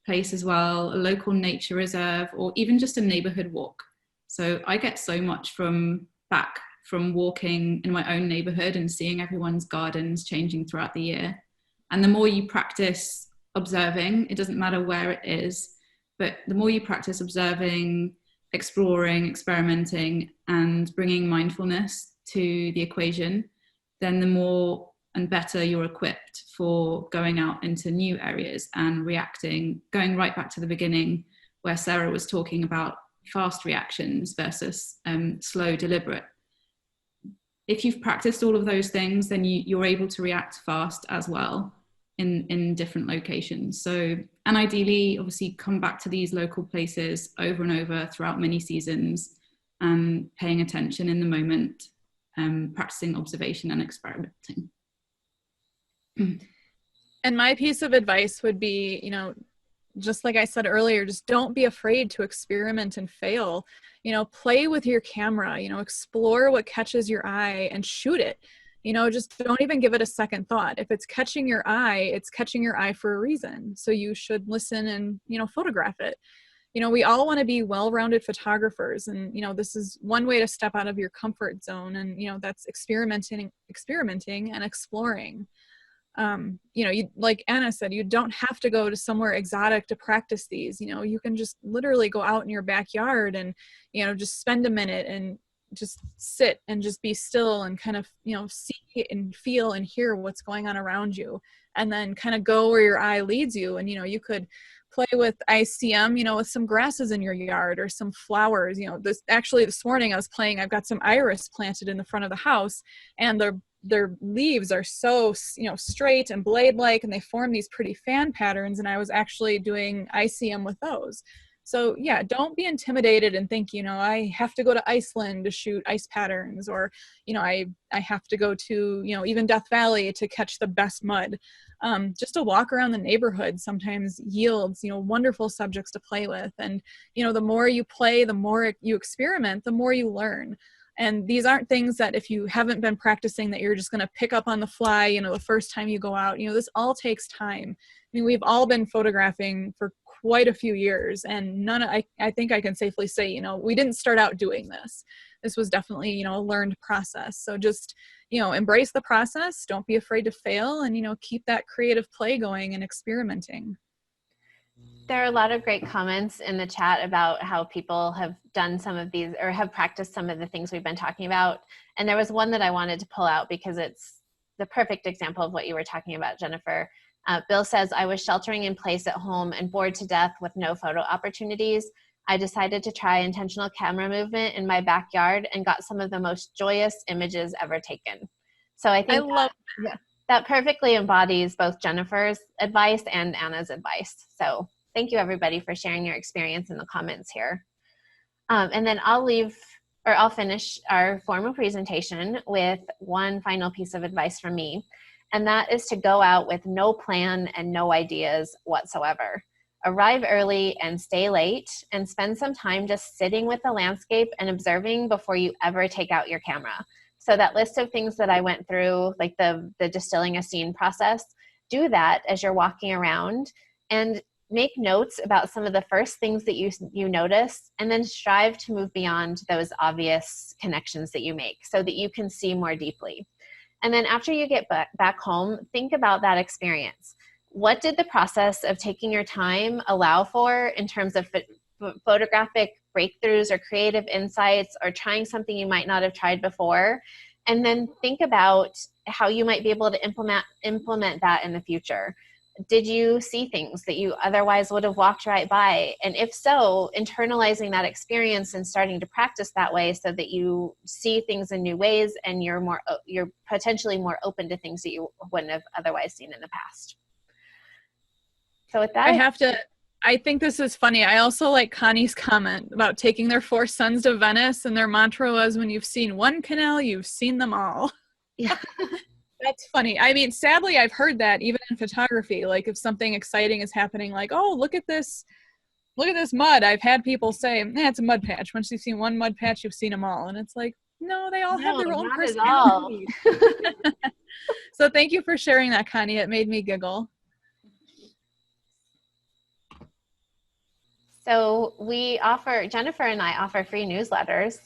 place as well, a local nature reserve, or even just a neighborhood walk. So I get so much from walking in my own neighborhood and seeing everyone's gardens changing throughout the year. And the more you practice observing, it doesn't matter where it is, but the more you practice observing, exploring, experimenting, and bringing mindfulness to the equation, then the more and better you're equipped for going out into new areas and reacting, going right back to the beginning where Sarah was talking about fast reactions versus slow, deliberate. If you've practiced all of those things, then you're able to react fast as well in different locations. So, and ideally, obviously, come back to these local places over and over throughout many seasons, and paying attention in the moment, practicing observation and experimenting. And my piece of advice would be, you know, just like I said earlier, just don't be afraid to experiment and fail. You know, play with your camera, you know, explore what catches your eye and shoot it. You know, just don't even give it a second thought. If it's catching your eye for a reason. So you should listen and, you know, photograph it. You know, we all want to be well-rounded photographers. And, you know, this is one way to step out of your comfort zone. And, you know, that's experimenting and exploring. You know, like Anna said, you don't have to go to somewhere exotic to practice these. You know, you can just literally go out in your backyard and, you know, just spend a minute and just sit and just be still and kind of, you know, see and feel and hear what's going on around you, and then kind of go where your eye leads you. And, you know, you could play with ICM, you know, with some grasses in your yard or some flowers. You know, this morning I've got some iris planted in the front of the house, and their leaves are so, you know, straight and blade-like, and they form these pretty fan patterns. And I was actually doing ICM with those. So yeah, don't be intimidated and think, you know, I have to go to Iceland to shoot ice patterns, or, you know, I have to go to, you know, even Death Valley to catch the best mud. Just a walk around the neighborhood sometimes yields, you know, wonderful subjects to play with. And, you know, the more you play, the more you experiment, the more you learn. And these aren't things that if you haven't been practicing that you're just going to pick up on the fly, you know, the first time you go out. You know, this all takes time. I mean, we've all been photographing for quite a few years, and I think I can safely say, you know, we didn't start out doing this. This was definitely, you know, a learned process. So just, you know, embrace the process. Don't be afraid to fail, and, you know, keep that creative play going and experimenting. There are a lot of great comments in the chat about how people have done some of these or have practiced some of the things we've been talking about. And there was one that I wanted to pull out because it's the perfect example of what you were talking about, Jennifer. Bill says, I was sheltering in place at home and bored to death with no photo opportunities. I decided to try intentional camera movement in my backyard and got some of the most joyous images ever taken. So I think that perfectly embodies both Jennifer's advice and Anna's advice. So thank you, everybody, for sharing your experience in the comments here. And then I'll finish our formal presentation with one final piece of advice from me, and that is to go out with no plan and no ideas whatsoever. Arrive early and stay late, and spend some time just sitting with the landscape and observing before you ever take out your camera. So that list of things that I went through, like the distilling a scene process, do that as you're walking around, and make notes about some of the first things that you notice, and then strive to move beyond those obvious connections that you make so that you can see more deeply. And then after you get back home, think about that experience. What did the process of taking your time allow for in terms of photographic breakthroughs or creative insights, or trying something you might not have tried before. And then think about how you might be able to implement that in the future. Did you see things that you otherwise would have walked right by? And if so, internalizing that experience and starting to practice that way so that you see things in new ways, and you're potentially more open to things that you wouldn't have otherwise seen in the past. So with that, I think this is funny. I also like Connie's comment about taking their 4 sons to Venice, and their mantra was, when you've seen one canal, you've seen them all. Yeah. That's funny. I mean, sadly, I've heard that even in photography. Like, if something exciting is happening, like, oh, look at this mud. I've had people say, it's a mud patch. Once you've seen one mud patch, you've seen them all. And it's like, no, they all have their own personality. So thank you for sharing that, Connie. It made me giggle. So Jennifer and I offer free newsletters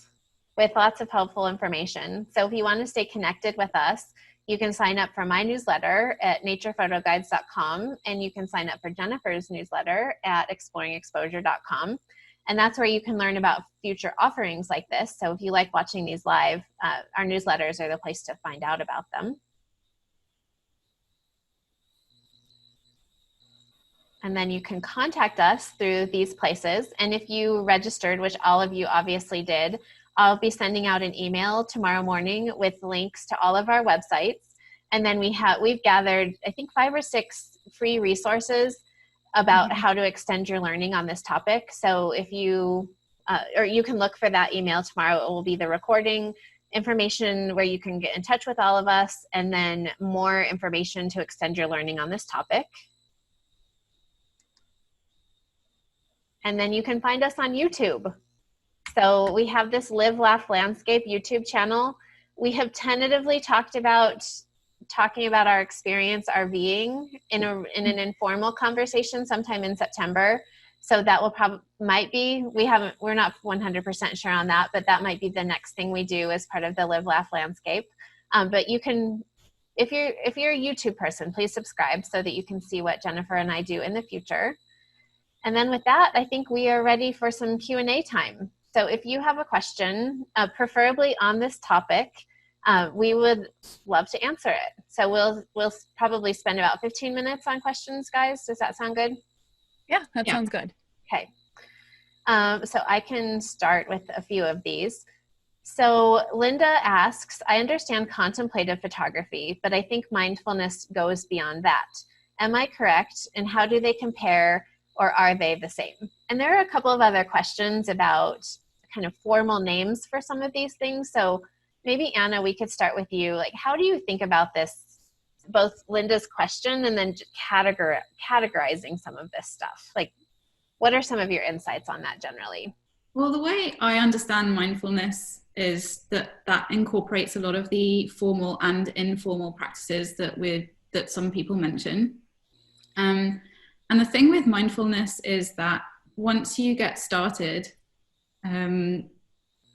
with lots of helpful information. So if you want to stay connected with us, you can sign up for my newsletter at naturephotoguides.com, and you can sign up for Jennifer's newsletter at exploringexposure.com. And that's where you can learn about future offerings like this. So if you like watching these live, our newsletters are the place to find out about them. And then you can contact us through these places. And if you registered, which all of you obviously did, I'll be sending out an email tomorrow morning with links to all of our websites. And then we've gathered, I think, 5 or 6 free resources about how to extend your learning on this topic. So if you, or you can look for that email tomorrow. It will be the recording information where you can get in touch with all of us, and then more information to extend your learning on this topic. And then you can find us on YouTube. So we have this Live, Laugh, Landscape YouTube channel. We have tentatively talking about our experience RVing in an informal conversation sometime in September. So that will we're not 100% sure on that, but that might be the next thing we do as part of the Live, Laugh, Landscape. But you can, if you're a YouTube person, please subscribe so that you can see what Jennifer and I do in the future. And then with that, I think we are ready for some Q&A time. So if you have a question, preferably on this topic, we would love to answer it. So we'll probably spend about 15 minutes on questions, guys. Does that sound good? Yeah, that sounds good. Okay. So I can start with a few of these. So Linda asks, I understand contemplative photography, but I think mindfulness goes beyond that. Am I correct? And how do they compare, or are they the same? And there are a couple of other questions about kind of formal names for some of these things. So maybe Anna, we could start with you. Like, how do you think about this, both Linda's question and then categorizing some of this stuff? Like, what are some of your insights on that generally? Well, the way I understand mindfulness is that incorporates a lot of the formal and informal practices that some people mention. And the thing with mindfulness is that once you get started,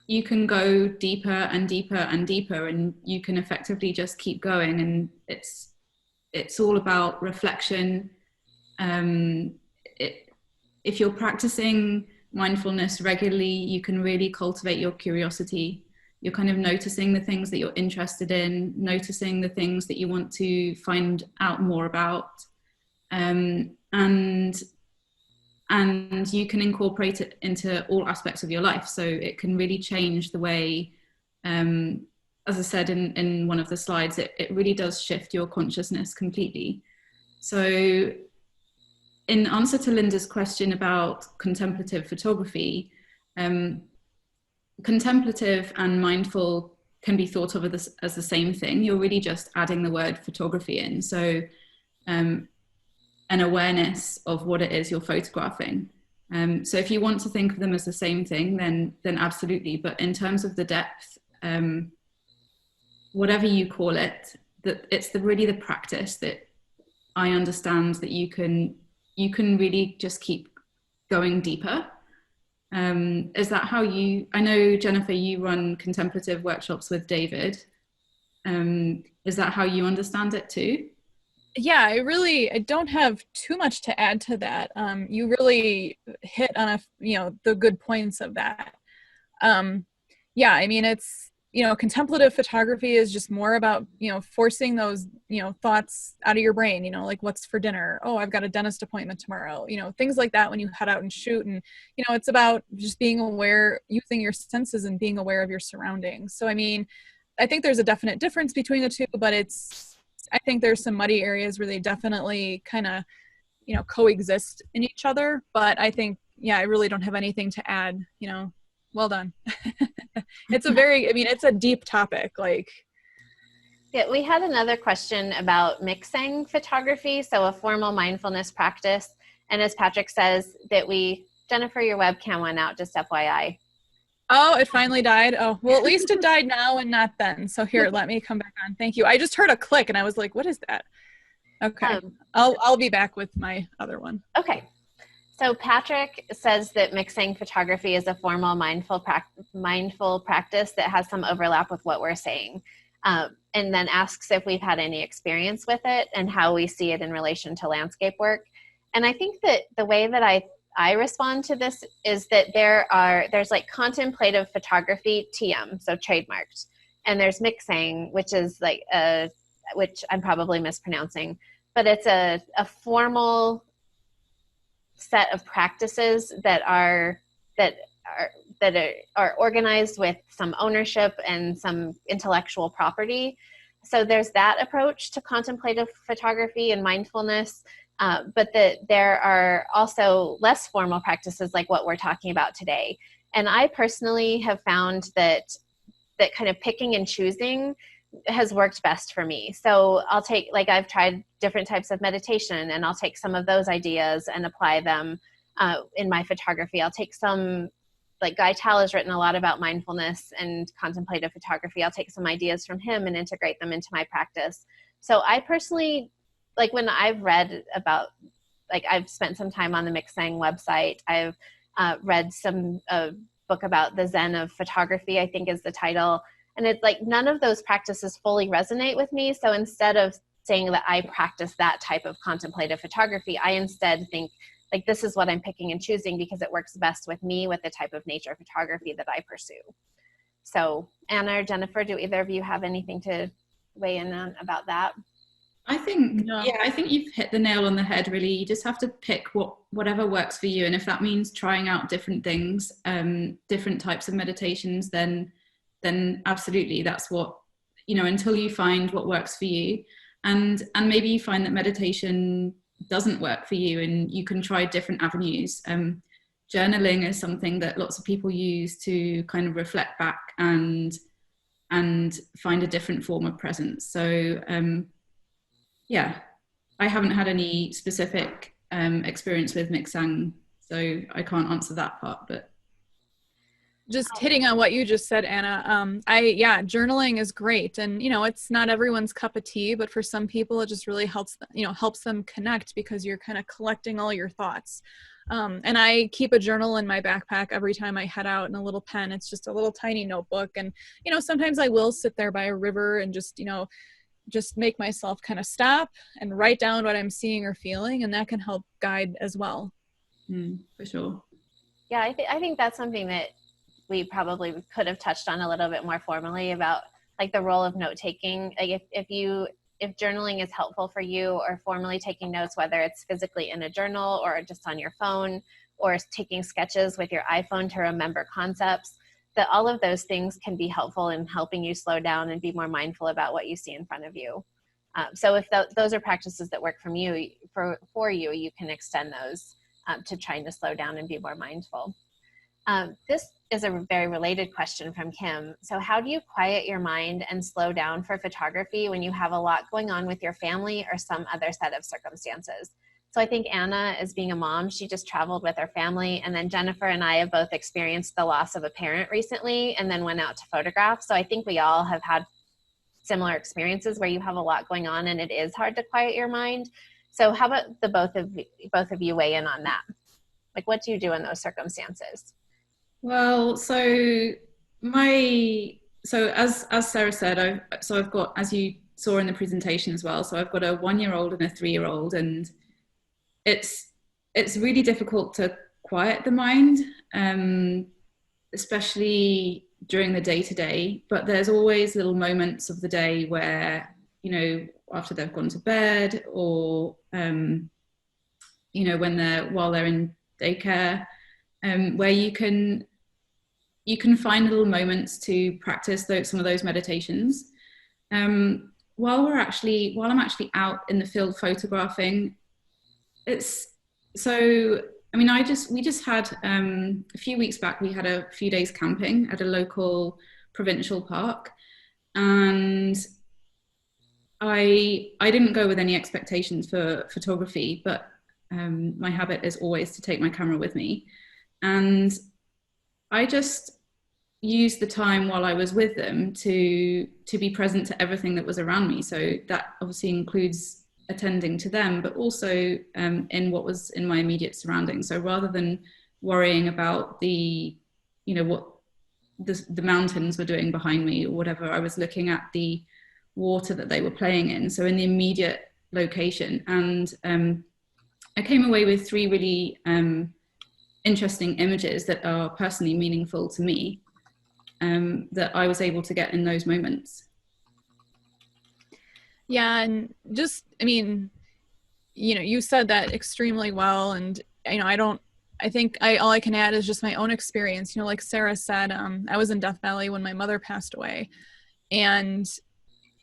you can go deeper and deeper and deeper, and you can effectively just keep going. And it's all about reflection. If you're practicing mindfulness regularly, you can really cultivate your curiosity. You're kind of noticing the things that you're interested in, noticing the things that you want to find out more about. And you can incorporate it into all aspects of your life. So it can really change the way, as I said in one of the slides, it really does shift your consciousness completely. So in answer to Linda's question about contemplative photography, contemplative and mindful can be thought of as the same thing. You're really just adding the word photography in. So an awareness of what it is you're photographing. So if you want to think of them as the same thing, then absolutely. But in terms of the depth, whatever you call it, that it's really the practice that I understand that you can really just keep going deeper. Is that how I know, Jennifer, you run contemplative workshops with David. Is that how you understand it too? I don't have too much to add to that. You really hit on the good points of that. I mean, it's, contemplative photography is just more about, forcing those, thoughts out of your brain, like what's for dinner? Oh, I've got a dentist appointment tomorrow, things like that when you head out and shoot. And, it's about just being aware, using your senses and being aware of your surroundings. So, I mean, I think there's a definite difference between the two, but I think there's some muddy areas where they definitely kind of, coexist in each other. But I think, I really don't have anything to add, well done. It's a deep topic. Yeah, we had another question about mixing photography, so a formal mindfulness practice. And as Patrick says, Jennifer, your webcam went out, just FYI. Oh, it finally died. Oh, well, at least it died now and not then. So here, let me come back on. Thank you. I just heard a click and I was like, what is that? Okay. I'll be back with my other one. Okay. So Patrick says that mixing photography is a formal mindful practice that has some overlap with what we're saying. And then asks if we've had any experience with it and how we see it in relation to landscape work. And I think that the way that I respond to this is that there's like contemplative photography, TM, so trademarked. And there's mixing, which is like which I'm probably mispronouncing, but it's a formal set of practices that are organized with some ownership and some intellectual property. So there's that approach to contemplative photography and mindfulness, but there are also less formal practices like what we're talking about today. And I personally have found that kind of picking and choosing has worked best for me. So I've tried different types of meditation, and I'll take some of those ideas and apply them in my photography. I'll take some, like Guy Tal has written a lot about mindfulness and contemplative photography. I'll take some ideas from him and integrate them into my practice. So I personally, like when I've read about, like I've spent some time on the Mixing website. I've read some book about the Zen of photography, I think is the title. And it's like none of those practices fully resonate with me. So instead of saying that I practice that type of contemplative photography, I instead think like this is what I'm picking and choosing because it works best with me with the type of nature photography that I pursue. So Anna or Jennifer, do either of you have anything to weigh in on about that? I think you've hit the nail on the head, really. You just have to pick whatever works for you. And if that means trying out different things, different types of meditations, then absolutely that's what, until you find what works for you. And maybe you find that meditation doesn't work for you and you can try different avenues. Journaling is something that lots of people use to kind of reflect back and find a different form of presence. So I haven't had any specific experience with Mixang, so I can't answer that part, but just hitting on what you just said, Anna, journaling is great. And, it's not everyone's cup of tea, but for some people, it just really helps them connect because you're kind of collecting all your thoughts. And I keep a journal in my backpack every time I head out, and a little pen. It's just a little tiny notebook. And, sometimes I will sit there by a river and just make myself kind of stop and write down what I'm seeing or feeling. And that can help guide as well. For sure. Yeah, I think that's something that we probably could have touched on a little bit more formally about like the role of note-taking. Like if journaling is helpful for you, or formally taking notes, whether it's physically in a journal or just on your phone, or taking sketches with your iPhone to remember concepts, that all of those things can be helpful in helping you slow down and be more mindful about what you see in front of you. So if those are practices that work for you, you can extend those to trying to slow down and be more mindful. This is a very related question from Kim. So how do you quiet your mind and slow down for photography when you have a lot going on with your family or some other set of circumstances? So I think Anna, as being a mom, she just traveled with her family. And then Jennifer and I have both experienced the loss of a parent recently and then went out to photograph. So I think we all have had similar experiences where you have a lot going on and it is hard to quiet your mind. So how about the both of you weigh in on that? Like, what do you do in those circumstances? Well, so as Sarah said, I've got, as you saw in the presentation as well. So I've got a 1-year-old and a 3-year-old, and it's really difficult to quiet the mind, especially during the day-to-day. But there's always little moments of the day where, you know, after they've gone to bed, or you know, while they're in daycare, where you can find little moments to practice some of those meditations. While I'm actually out in the field photographing, we just had a few weeks back, we had a few days camping at a local provincial park, and I didn't go with any expectations for photography, but my habit is always to take my camera with me, and I just used the time while I was with them to be present to everything that was around me. So that obviously includes attending to them, but also in what was in my immediate surroundings. So rather than worrying about what the mountains were doing behind me or whatever, I was looking at the water that they were playing in, so in the immediate location. And I came away with 3 really interesting images that are personally meaningful to me, that I was able to get in those moments. Yeah, and just, I mean, you know, you said that extremely well, and you know, I think all I can add is just my own experience. You know, like Sarah said, I was in Death Valley when my mother passed away, and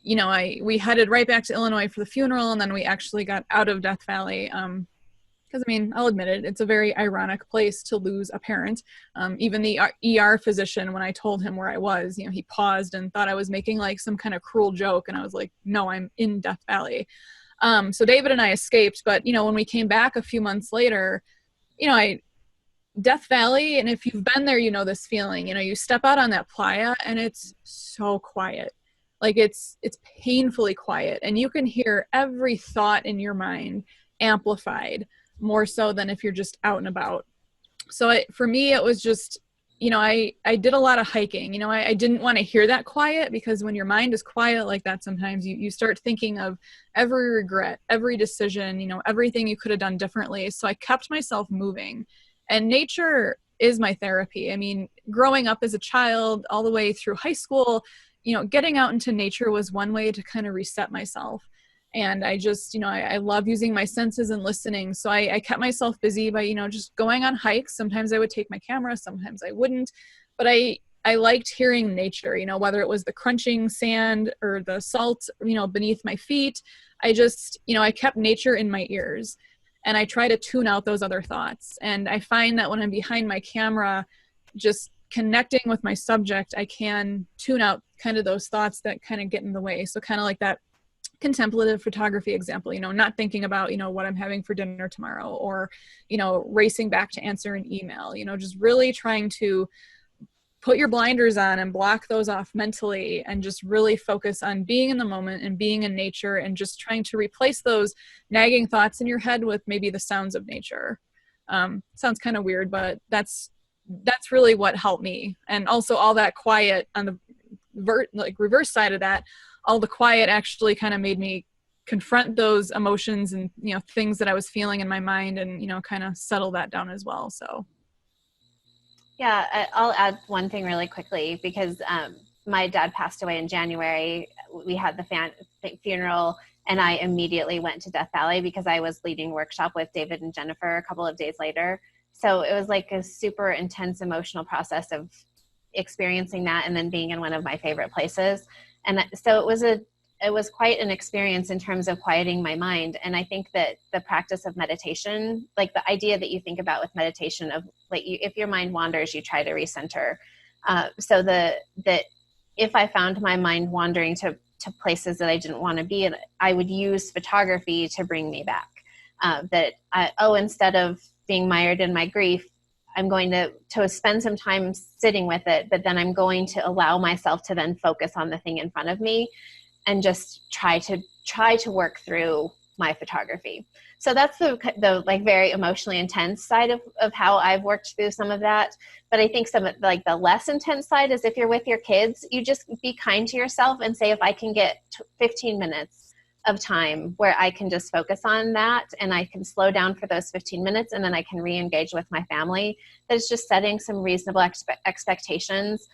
you know, we headed right back to Illinois for the funeral, and then we actually got out of Death Valley. Because I mean, I'll admit it, it's a very ironic place to lose a parent. Even the ER physician, when I told him where I was, you know, he paused and thought I was making like some kind of cruel joke. And I was like, no, I'm in Death Valley. So David and I escaped. But, you know, when we came back a few months later, you know, Death Valley, and if you've been there, you know this feeling. You know, you step out on that playa and it's so quiet. Like it's painfully quiet. And you can hear every thought in your mind amplified, more so than if you're just out and about. So for me, it was just, you know, I did a lot of hiking. You know, I didn't want to hear that quiet, because when your mind is quiet like that, sometimes you start thinking of every regret, every decision, you know, everything you could have done differently. So I kept myself moving, and nature is my therapy. I mean, growing up as a child all the way through high school, you know, getting out into nature was one way to kind of reset myself. And I just, you know, I love using my senses and listening. So I kept myself busy by, you know, just going on hikes. Sometimes I would take my camera, sometimes I wouldn't. But I liked hearing nature, you know, whether it was the crunching sand or the salt, you know, beneath my feet. I just, you know, I kept nature in my ears, and I try to tune out those other thoughts. And I find that when I'm behind my camera, just connecting with my subject, I can tune out kind of those thoughts that kind of get in the way. So kind of like that contemplative photography example, you know, not thinking about, you know, what I'm having for dinner tomorrow, or, you know, racing back to answer an email, you know, just really trying to put your blinders on and block those off mentally, and just really focus on being in the moment and being in nature, and just trying to replace those nagging thoughts in your head with maybe the sounds of nature. Sounds kind of weird, but that's really what helped me. And also all that quiet on the reverse side of that, all the quiet actually kind of made me confront those emotions and, you know, things that I was feeling in my mind, and, you know, kind of settle that down as well. So. Yeah, I'll add one thing really quickly, because my dad passed away in January. We had the funeral, and I immediately went to Death Valley because I was leading workshop with David and Jennifer a couple of days later. So it was like a super intense emotional process of experiencing that, and then being in one of my favorite places. And so it was quite an experience in terms of quieting my mind. And I think that the practice of meditation, like the idea that you think about with meditation of like, if your mind wanders, you try to recenter. So that if I found my mind wandering to places that I didn't want to be in, I would use photography to bring me back. Instead of being mired in my grief, I'm going to spend some time sitting with it, but then I'm going to allow myself to then focus on the thing in front of me, and just try to work through my photography. So that's the like very emotionally intense side of how I've worked through some of that. But I think some of like the less intense side is if you're with your kids, you just be kind to yourself and say, if I can get 15 minutes of time where I can just focus on that and I can slow down for those 15 minutes and then I can re-engage with my family, that's just setting some reasonable expectations,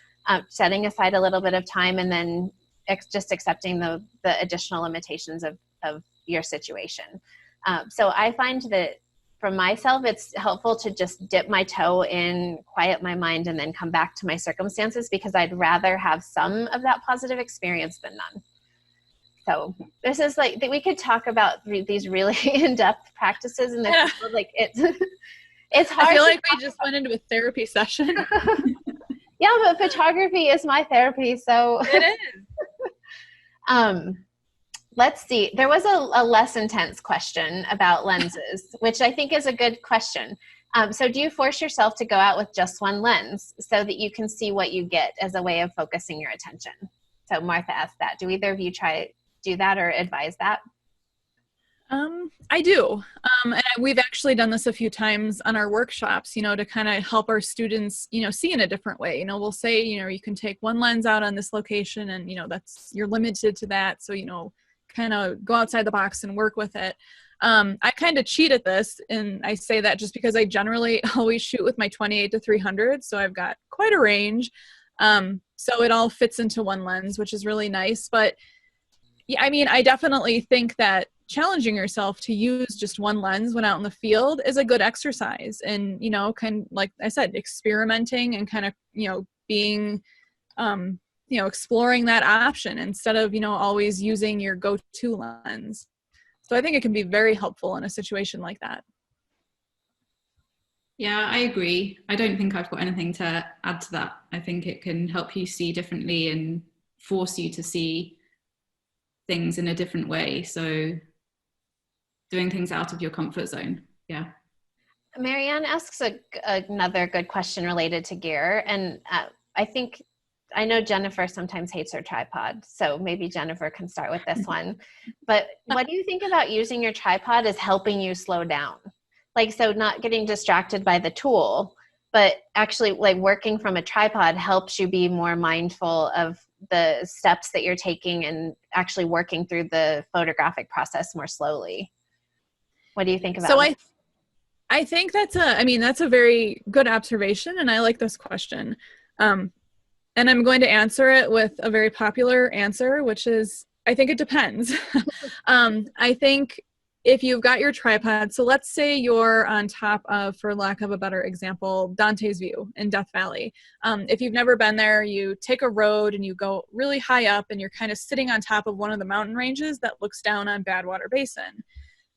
setting aside a little bit of time, and then just accepting the additional limitations of your situation. So I find that for myself, it's helpful to just dip my toe in, quiet my mind, and then come back to my circumstances, because I'd rather have some of that positive experience than none. So this is like, we could talk about these really in-depth practices, and like it's hard. I feel like we just went into a therapy session. Yeah, but photography is my therapy, so it is. Let's see. There was a less intense question about lenses, which I think is a good question. So do you force yourself to go out with just one lens so that you can see what you get as a way of focusing your attention? So Martha asked that. Do either of you do that or advise that? I do. And we've actually done this a few times on our workshops, to kind of help our students, see in a different way. We'll say, you can take one lens out on this location and, you're limited to that. So, kind of go outside the box and work with it. I kind of cheat at this, and I say that just because I generally always shoot with my 28 to 300. So I've got quite a range. So it all fits into one lens, which is really nice. But yeah, I definitely think that challenging yourself to use just one lens when out in the field is a good exercise. And, kind of, like I said, experimenting and kind of, being, exploring that option instead of, always using your go-to lens. So I think it can be very helpful in a situation like that. Yeah, I agree. I don't think I've got anything to add to that. I think it can help you see differently and force you to see things in a different way. So doing things out of your comfort zone. Yeah. Marianne asks another good question related to gear. And I know Jennifer sometimes hates her tripod, so maybe Jennifer can start with this one. But what do you think about using your tripod as helping you slow down? Like, so not getting distracted by the tool, but actually like working from a tripod helps you be more mindful of the steps that you're taking and actually working through the photographic process more slowly. What do you think about that? I think that's a very good observation, and I like this question. And I'm going to answer it with a very popular answer, which is, I think it depends. I think if you've got your tripod, so let's say you're on top of, for lack of a better example, Dante's View in Death Valley. If you've never been there, you take a road and you go really high up and you're kind of sitting on top of one of the mountain ranges that looks down on Badwater Basin.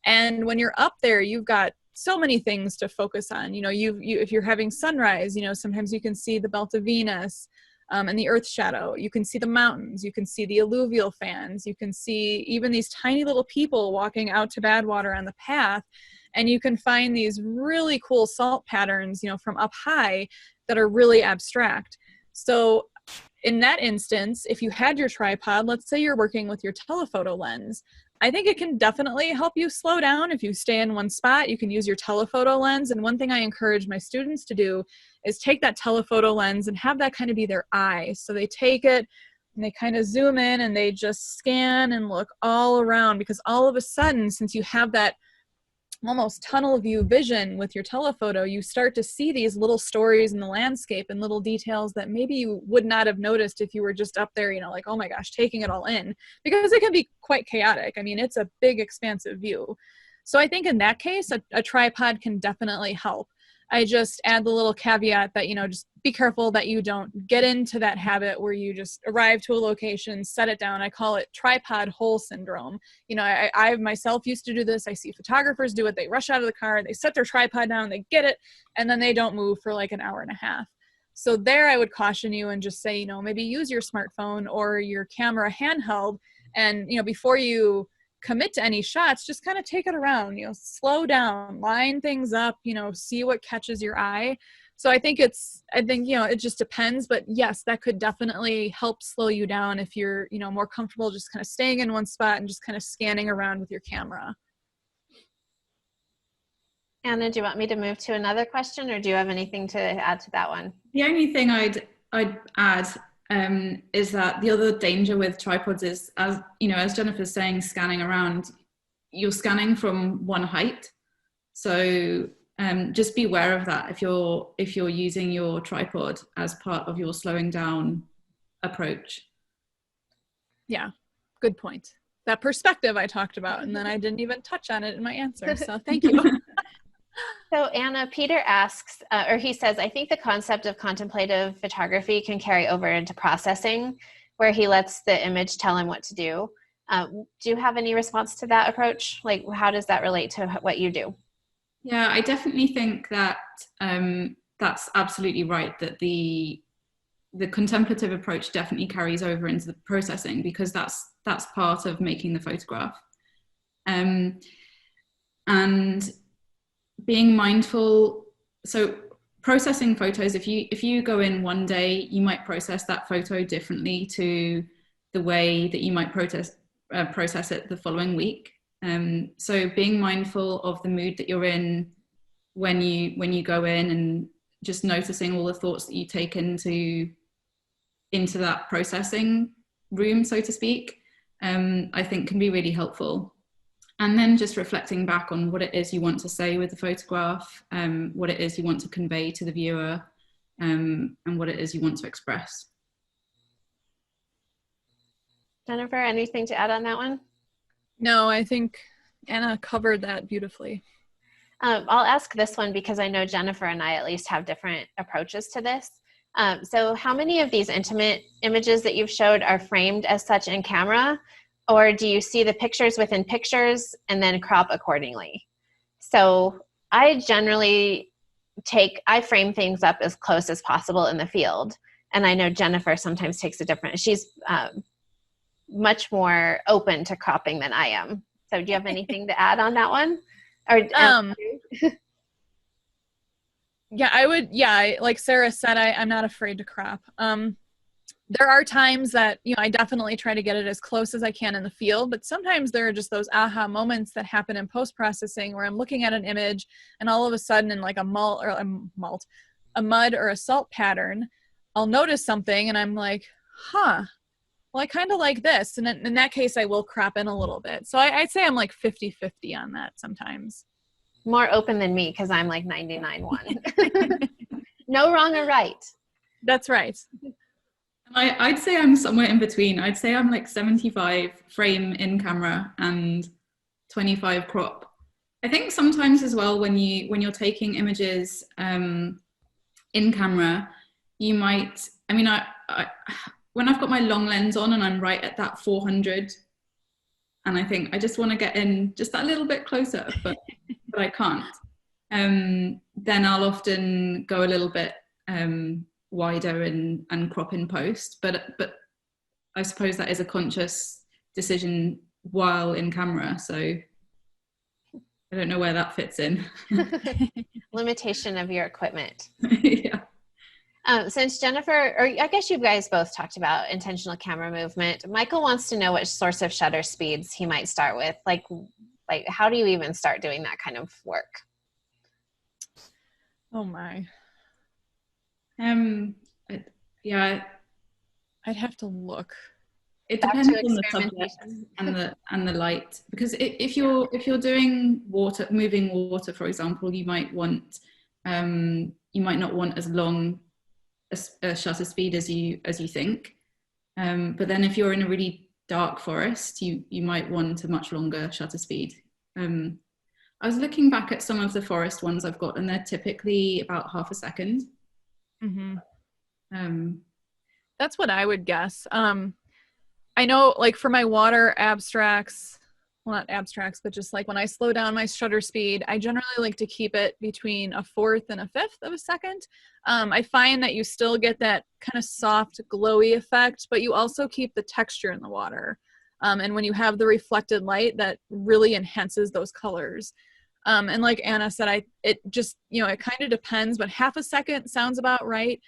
And when you're up there, you've got so many things to focus on. If you're having sunrise, sometimes you can see the belt of Venus and the Earth's shadow. You can see the mountains. You can see the alluvial fans. You can see even these tiny little people walking out to Badwater on the path. And you can find these really cool salt patterns, from up high that are really abstract. So in that instance, if you had your tripod, let's say you're working with your telephoto lens, I think it can definitely help you slow down. If you stay in one spot, you can use your telephoto lens. And one thing I encourage my students to do is take that telephoto lens and have that kind of be their eye. So they take it and they kind of zoom in and they just scan and look all around, because all of a sudden, since you have that almost tunnel view vision with your telephoto, you start to see these little stories in the landscape and little details that maybe you would not have noticed if you were just up there, like, oh my gosh, taking it all in, because it can be quite chaotic. It's a big, expansive view. So I think in that case, a tripod can definitely help. I just add the little caveat that, just be careful that you don't get into that habit where you just arrive to a location, set it down. I call it tripod hole syndrome. I myself used to do this. I see photographers do it. They rush out of the car, they set their tripod down, they get it, and then they don't move for like an hour and a half. So there I would caution you and just say, maybe use your smartphone or your camera handheld, and, before you commit to any shots, just kind of take it around, slow down, line things up, see what catches your eye. So I think it just depends, but yes, that could definitely help slow you down if you're, more comfortable just kind of staying in one spot and just kind of scanning around with your camera. Anna, do you want me to move to another question, or do you have anything to add to that one? The only thing I'd add is that the other danger with tripods is, as you know, as Jennifer's saying, scanning around, you're scanning from one height. So just be aware of that if you're using your tripod as part of your slowing down approach. Yeah, good point. That perspective I talked about, and then I didn't even touch on it in my answer. So thank you. So Anna, Peter asks, or he says, I think the concept of contemplative photography can carry over into processing, where he lets the image tell him what to do. Do you have any response to that approach? Like, how does that relate to what you do? Yeah, I definitely think that that's absolutely right, that the contemplative approach definitely carries over into the processing, because that's part of making the photograph. And being mindful, so processing photos, if you go in one day, you might process that photo differently to the way that you might process it the following week. So being mindful of the mood that you're in when you go in, and just noticing all the thoughts that you take into that processing room, so to speak, I think can be really helpful. And then just reflecting back on what it is you want to say with the photograph, what it is you want to convey to the viewer, and what it is you want to express. Jennifer, anything to add on that one? No, I think Anna covered that beautifully. I'll ask this one because I know Jennifer and I at least have different approaches to this. So how many of these intimate images that you've showed are framed as such in camera, or do you see the pictures within pictures and then crop accordingly? So I generally I frame things up as close as possible in the field. And I know Jennifer sometimes takes she's much more open to cropping than I am. So do you have anything to add on that one? Or yeah, I would. Yeah, like Sarah said, I'm not afraid to crop. There are times that, I definitely try to get it as close as I can in the field, but sometimes there are just those aha moments that happen in post-processing where I'm looking at an image and all of a sudden in like a mud or a salt pattern, I'll notice something and I'm like, well, I kind of like this. And in that case, I will crop in a little bit. So I'd say I'm like 50-50 on that sometimes. More open than me, because I'm like 99-1. No wrong or right. That's right. I'd say I'm somewhere in between. I'd say I'm like 75 frame in camera and 25 crop. I think sometimes as well, when you're taking images in camera, you might, I when I've got my long lens on and I'm right at that 400, and I think I just want to get in just that little bit closer, but I can't, then I'll often go a little bit wider and crop in post. But I suppose that is a conscious decision while in camera. So I don't know where that fits in. Limitation of your equipment. Yeah. Since Jennifer, or I guess you guys both talked about intentional camera movement, Michael wants to know what sorts of shutter speeds he might start with. Like how do you even start doing that kind of work? Oh my. Yeah. I'd have to look. It depends on the subject and the light, because if you're doing moving water, for example, you might not want as long a shutter speed as you think, but then if you're in a really dark forest, you might want a much longer shutter speed. I was looking back at some of the forest ones I've got, and they're typically about half a second. Mm-hmm. That's what I would guess. I know, like for my water abstracts, well, not abstracts, but just like when I slow down my shutter speed, I generally like to keep it between 1/4 and 1/5 of a second. I find that you still get that kind of soft, glowy effect, but you also keep the texture in the water. And when you have the reflected light, that really enhances those colors. And like Anna said, it just, it kind of depends, but half a second sounds about right.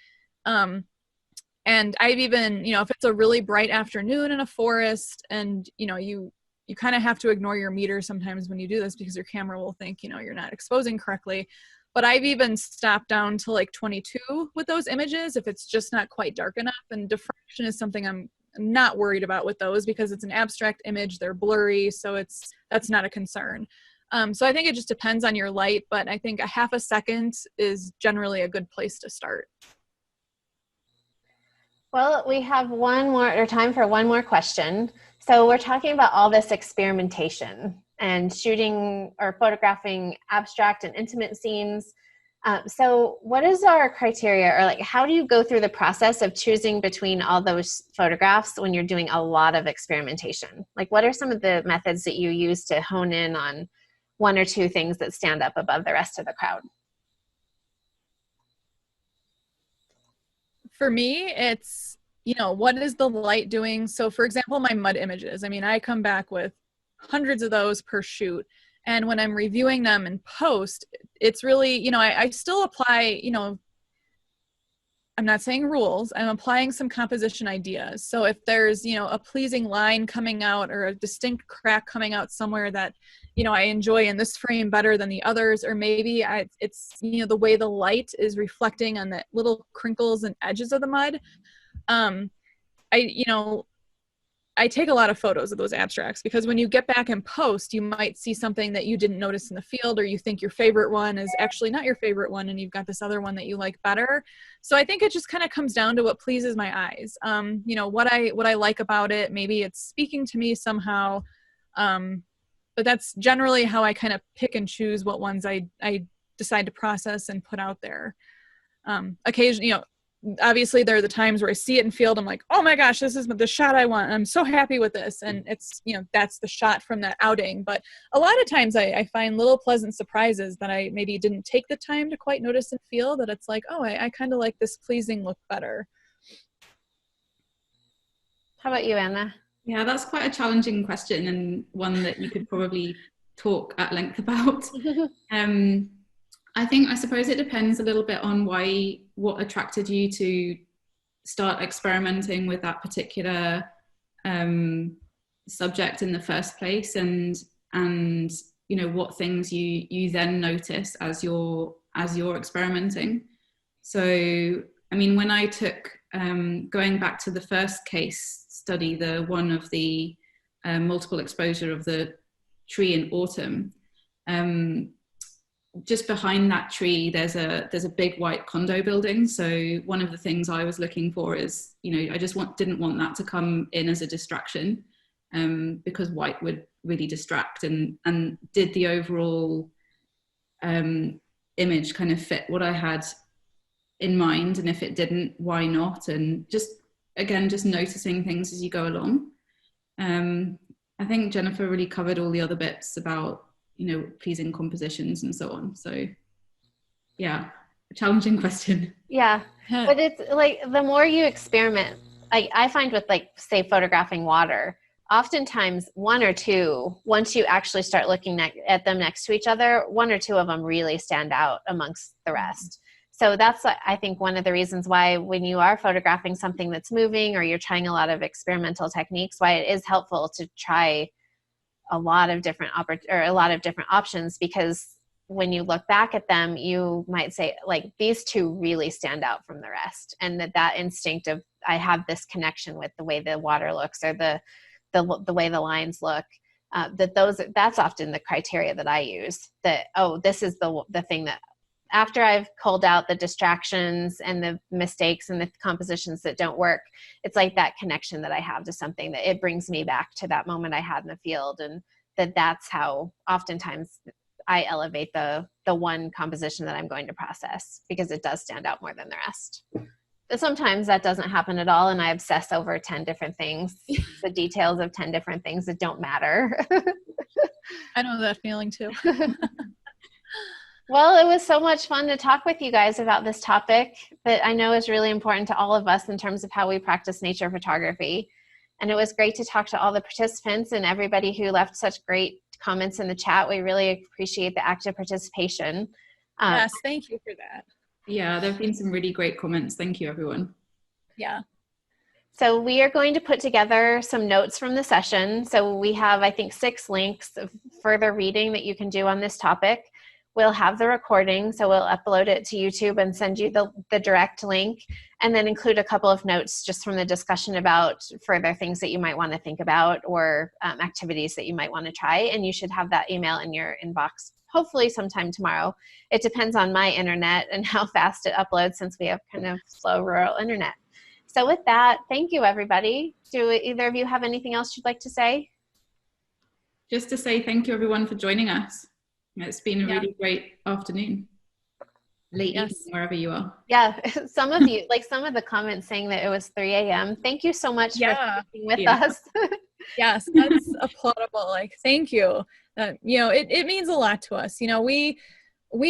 And I've even, if it's a really bright afternoon in a forest and, you you kind of have to ignore your meter sometimes when you do this because your camera will think, you know, you're not exposing correctly. But I've even stopped down to like 22 with those images if it's just not quite dark enough. And diffraction is something I'm not worried about with those because it's an abstract image, they're blurry, so that's not a concern. So I think it just depends on your light, but I think a half a second is generally a good place to start. Well, we have time for one more question. So we're talking about all this experimentation and shooting or photographing abstract and intimate scenes. So what is our criteria, or like, how do you go through the process of choosing between all those photographs when you're doing a lot of experimentation? Like, what are some of the methods that you use to hone in on one or two things that stand up above the rest of the crowd? For me, it's, you know, what is the light doing? So for example, my mud images, I mean, I come back with hundreds of those per shoot. And when I'm reviewing them in post, it's really, you know, I still apply, you know, I'm not saying rules, I'm applying some composition ideas. So if there's, you know, a pleasing line coming out or a distinct crack coming out somewhere that, you know, I enjoy in this frame better than the others, or maybe it's, you know, the way the light is reflecting on the little crinkles and edges of the mud. I take a lot of photos of those abstracts because when you get back in post, you might see something that you didn't notice in the field, or you think your favorite one is actually not your favorite one and you've got this other one that you like better. So I think it just kind of comes down to what pleases my eyes. You know, what I like about it, maybe it's speaking to me somehow. But that's generally how I kind of pick and choose what ones I decide to process and put out there. Occasionally, you know, obviously there are the times where I see it in field, I'm like, oh my gosh, this is the shot I want. I'm so happy with this. And it's, you know, that's the shot from that outing. But a lot of times I find little pleasant surprises that I maybe didn't take the time to quite notice in field, that it's like, oh, I kind of like this pleasing look better. How about you, Anna? Yeah, that's quite a challenging question, and one that you could probably talk at length about. I suppose it depends a little bit on what attracted you to start experimenting with that particular subject in the first place, and you know, what things you then notice as you're experimenting. So I mean, when I took going back to the first case study, the one of the multiple exposure of the tree in autumn, just behind that tree there's a big white condo building. So one of the things I was looking for is, you know, I just didn't want that to come in as a distraction, because white would really distract, and did the overall image kind of fit what I had in mind, and if it didn't, why not? And just noticing things as you go along. I think Jennifer really covered all the other bits about, you know, pleasing compositions and so on. So yeah, a challenging question. Yeah, but it's like, the more you experiment, I find with, like, say, photographing water, oftentimes one or two, once you actually start looking at them next to each other, one or two of them really stand out amongst the rest. So that's, I think, one of the reasons why when you are photographing something that's moving, or you're trying a lot of experimental techniques, why it is helpful to try a lot of different options, because when you look back at them, you might say, like, these two really stand out from the rest, and that instinct of, I have this connection with the way the water looks, or the way the lines look. That's often the criteria that I use. That, oh, this is the thing that, after I've culled out the distractions and the mistakes and the compositions that don't work, it's like that connection that I have to something, that it brings me back to that moment I had in the field. And that's how oftentimes I elevate the one composition that I'm going to process, because it does stand out more than the rest. But sometimes that doesn't happen at all, and I obsess over 10 different things, the details of 10 different things that don't matter. I know that feeling too. Well, it was so much fun to talk with you guys about this topic that I know is really important to all of us in terms of how we practice nature photography. And it was great to talk to all the participants and everybody who left such great comments in the chat. We really appreciate the active participation. Yes, thank you for that. Yeah, there have been some really great comments. Thank you, everyone. Yeah. So we are going to put together some notes from the session. So we have, I think, 6 links of further reading that you can do on this topic. We'll have the recording, so we'll upload it to YouTube and send you the direct link, and then include a couple of notes just from the discussion about further things that you might want to think about, or activities that you might want to try. And you should have that email in your inbox hopefully sometime tomorrow. It depends on my internet and how fast it uploads, since we have kind of slow rural internet. So with that, thank you, everybody. Do either of you have anything else you'd like to say? Just to say thank you, everyone, for joining us. It's been a really great afternoon. Late evening, wherever you are. Yeah, some of you, like some of the comments saying that it was 3 a.m. Thank you so much for being with us. Yes, that's applaudable. Like, thank you. You know, it means a lot to us. You know, we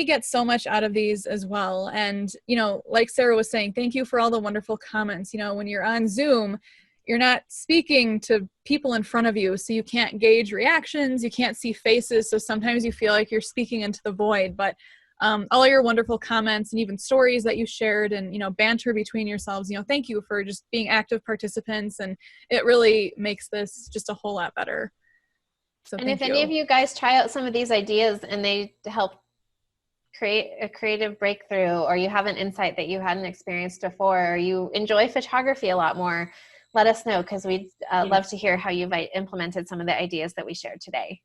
get so much out of these as well. And, you know, like Sarah was saying, thank you for all the wonderful comments. You know, when you're on Zoom, you're not speaking to people in front of you, so you can't gauge reactions, you can't see faces, so sometimes you feel like you're speaking into the void. But all your wonderful comments and even stories that you shared, and, you know, banter between yourselves, you know, thank you for just being active participants, and it really makes this just a whole lot better. So and if any of you guys try out some of these ideas and they help create a creative breakthrough, or you have an insight that you hadn't experienced before, or you enjoy photography a lot more, let us know, because we'd love to hear how you've implemented some of the ideas that we shared today.